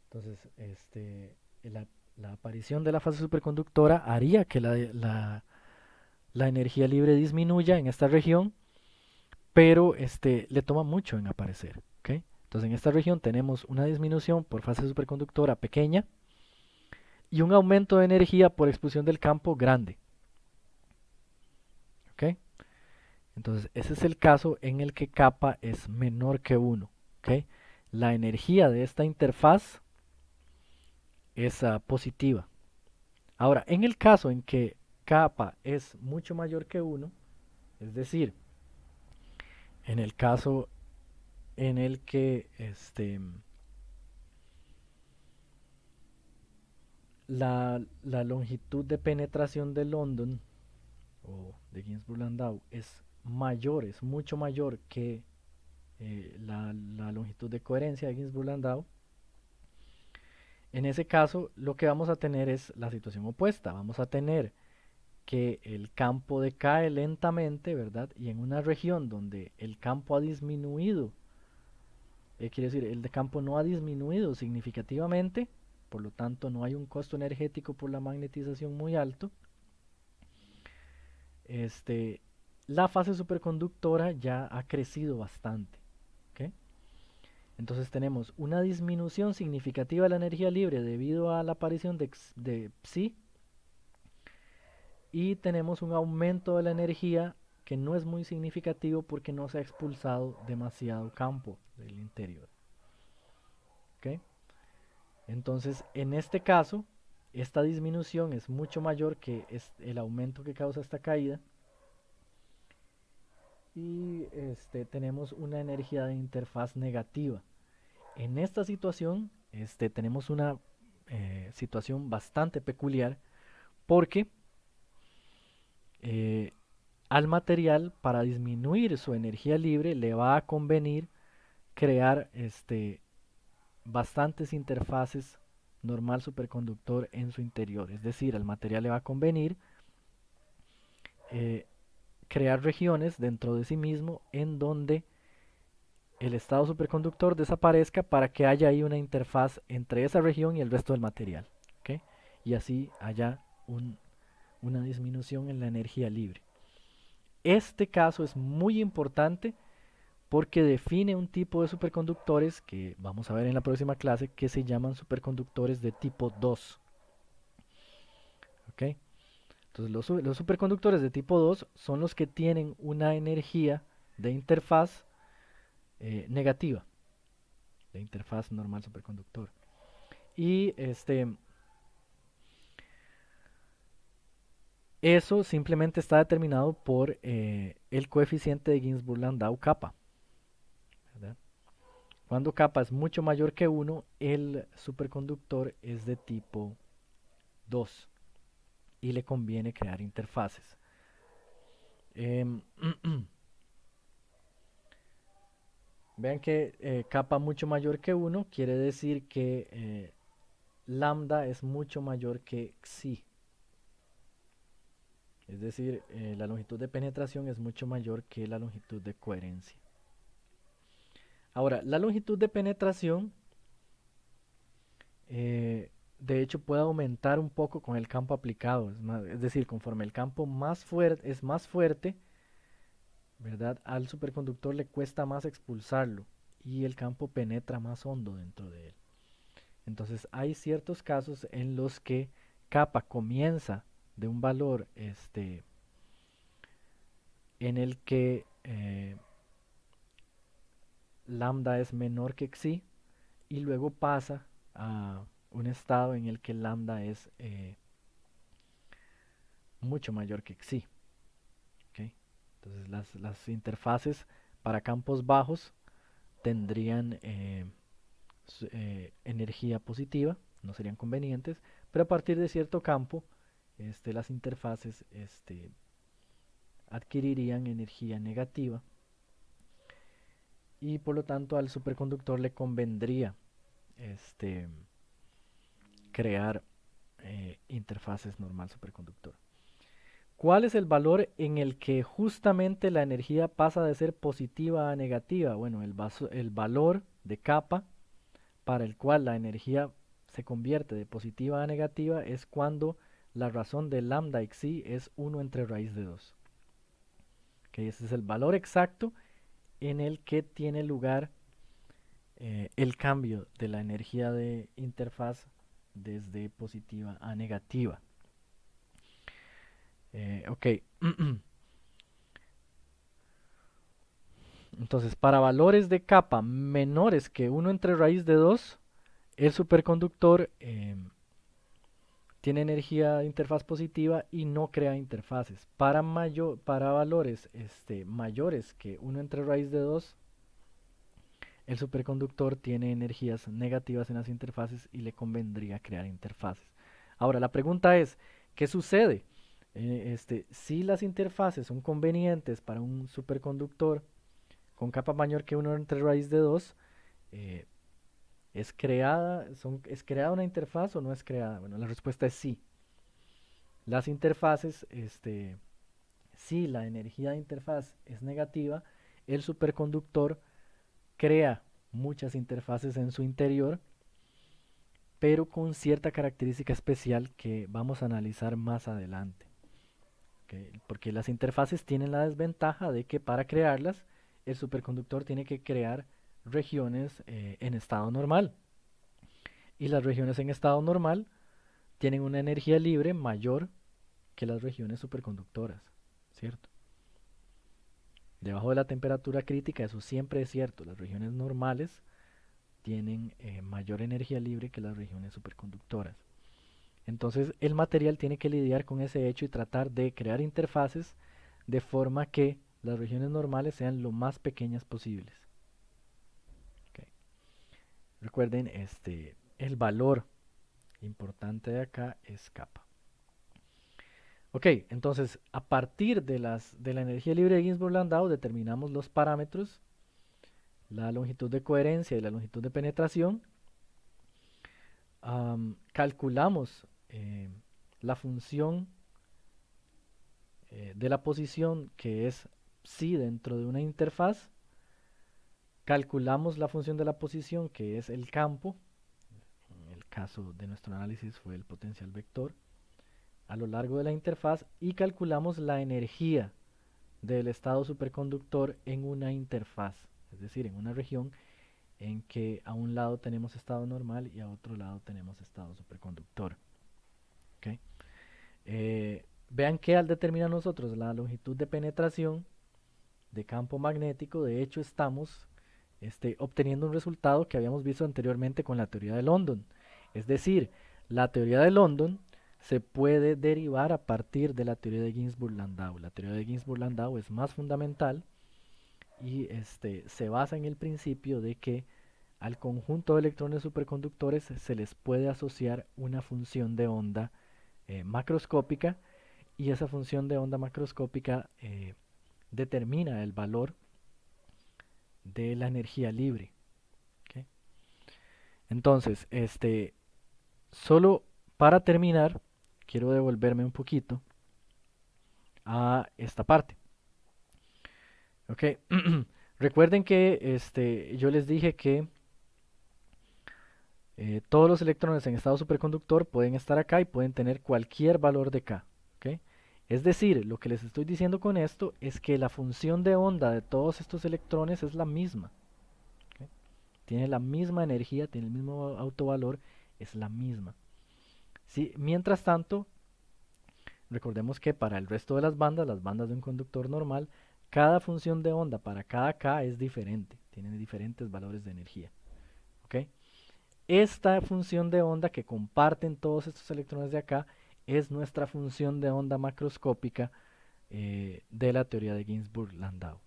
Entonces, la, la aparición de la fase superconductora haría que la energía libre disminuya en esta región, pero le toma mucho en aparecer. ¿Okay? Entonces, en esta región tenemos una disminución por fase superconductora pequeña y un aumento de energía por expulsión del campo grande. ¿Okay? Entonces, ese es el caso en el que kappa es menor que 1. ¿Okay? La energía de esta interfaz es positiva. Ahora, en el caso en que kappa es mucho mayor que 1, es decir, en el caso en el que la longitud de penetración de London o de Ginzburg-Landau es mayor, es mucho mayor que la longitud de coherencia de Ginzburg-Landau, en ese caso lo que vamos a tener es la situación opuesta. Vamos a tener que el campo decae lentamente, ¿verdad? Y en una región donde el campo ha disminuido, quiere decir, el de campo no ha disminuido significativamente, por lo tanto no hay un costo energético por la magnetización muy alto, este, la fase superconductora ya ha crecido bastante. ¿Okay? Entonces tenemos una disminución significativa de la energía libre debido a la aparición de psi, y tenemos un aumento de la energía que no es muy significativo porque no se ha expulsado demasiado campo del interior. ¿Okay? Entonces, en este caso, esta disminución es mucho mayor que el aumento que causa esta caída, y tenemos una energía de interfaz negativa. En esta situación tenemos una situación bastante peculiar porque eh, al material, para disminuir su energía libre, le va a convenir crear bastantes interfaces normal superconductor en su interior. Es decir, al material le va a convenir eh, crear regiones dentro de sí mismo en donde el estado superconductor desaparezca para que haya ahí una interfaz entre esa región y el resto del material. ¿Okay? Y así haya una disminución en la energía libre. Este caso es muy importante porque define un tipo de superconductores que vamos a ver en la próxima clase que se llaman superconductores de tipo 2. ¿Okay? Entonces los superconductores de tipo 2 son los que tienen una energía de interfaz negativa, de interfaz normal superconductor. Y eso simplemente está determinado por el coeficiente de Ginzburg-Landau kappa, ¿verdad? Cuando kappa es mucho mayor que 1, el superconductor es de tipo 2 y le conviene crear interfaces. Vean que kappa mucho mayor que 1 quiere decir que lambda es mucho mayor que xi. Es decir, la longitud de penetración es mucho mayor que la longitud de coherencia. Ahora, la longitud de penetración, de hecho, puede aumentar un poco con el campo aplicado. Es decir, conforme el campo es más fuerte, ¿verdad? Al superconductor le cuesta más expulsarlo y el campo penetra más hondo dentro de él. Entonces, hay ciertos casos en los que kappa comienza de un valor en el que lambda es menor que xi y luego pasa a un estado en el que lambda es mucho mayor que xi. ¿Okay? Entonces las interfaces para campos bajos tendrían energía positiva, no serían convenientes, pero a partir de cierto campo las interfaces adquirirían energía negativa y por lo tanto al superconductor le convendría este, crear interfaces normal superconductor. ¿Cuál es el valor en el que justamente la energía pasa de ser positiva a negativa? Bueno, el valor de kappa para el cual la energía se convierte de positiva a negativa es cuando la razón de lambda y xi es 1 entre raíz de 2. Okay, ese es el valor exacto en el que tiene lugar el cambio de la energía de interfaz desde positiva a negativa. Ok. Entonces, para valores de capa menores que 1 entre raíz de 2, el superconductor tiene energía de interfaz positiva y no crea interfaces. Para valores mayores que 1 entre raíz de 2, el superconductor tiene energías negativas en las interfaces y le convendría crear interfaces. Ahora, la pregunta es, ¿qué sucede? Si las interfaces son convenientes para un superconductor con capa mayor que 1 entre raíz de 2, ¿es creada una interfaz o no es creada? Bueno, la respuesta es sí. Las interfaces, si la energía de interfaz es negativa, el superconductor crea muchas interfaces en su interior, pero con cierta característica especial que vamos a analizar más adelante. ¿Okay? Porque las interfaces tienen la desventaja de que para crearlas, el superconductor tiene que crear regiones en estado normal. Y las regiones en estado normal tienen una energía libre mayor que las regiones superconductoras, ¿cierto? Debajo de la temperatura crítica, eso siempre es cierto. Las regiones normales tienen mayor energía libre que las regiones superconductoras. Entonces el material tiene que lidiar con ese hecho y tratar de crear interfaces de forma que las regiones normales sean lo más pequeñas posibles. Ok. Recuerden, el valor importante de acá es kappa. Ok, entonces a partir de la energía libre de Ginzburg-Landau determinamos los parámetros, la longitud de coherencia y la longitud de penetración. Calculamos la función de la posición, que es psi dentro de una interfaz. Calculamos la función de la posición, que es el campo. En el caso de nuestro análisis fue el potencial vector a lo largo de la interfaz, y calculamos la energía del estado superconductor en una interfaz, es decir, en una región en que a un lado tenemos estado normal y a otro lado tenemos estado superconductor. ¿Okay? Vean que al determinar nosotros la longitud de penetración de campo magnético, de hecho estamos obteniendo un resultado que habíamos visto anteriormente con la teoría de London. Es decir, la teoría de London se puede derivar a partir de la teoría de Ginzburg-Landau. La teoría de Ginzburg-Landau es más fundamental y se basa en el principio de que al conjunto de electrones superconductores se les puede asociar una función de onda macroscópica, y esa función de onda macroscópica determina el valor de la energía libre. ¿Okay? Entonces, solo para terminar, quiero devolverme un poquito a esta parte. ¿Ok? Recuerden que yo les dije que todos los electrones en estado superconductor pueden estar acá y pueden tener cualquier valor de K. ¿Ok? Es decir, lo que les estoy diciendo con esto es que la función de onda de todos estos electrones es la misma. ¿Ok? Tiene la misma energía, tiene el mismo autovalor, es la misma. ¿Sí? Mientras tanto, recordemos que para el resto de las bandas de un conductor normal, cada función de onda para cada K es diferente, tienen diferentes valores de energía. ¿Ok? Esta función de onda que comparten todos estos electrones de acá es nuestra función de onda macroscópica de la teoría de Ginzburg-Landau.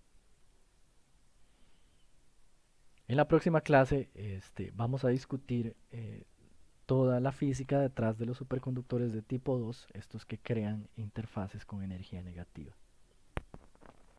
En la próxima clase vamos a discutir toda la física detrás de los superconductores de tipo 2, estos que crean interfaces con energía negativa.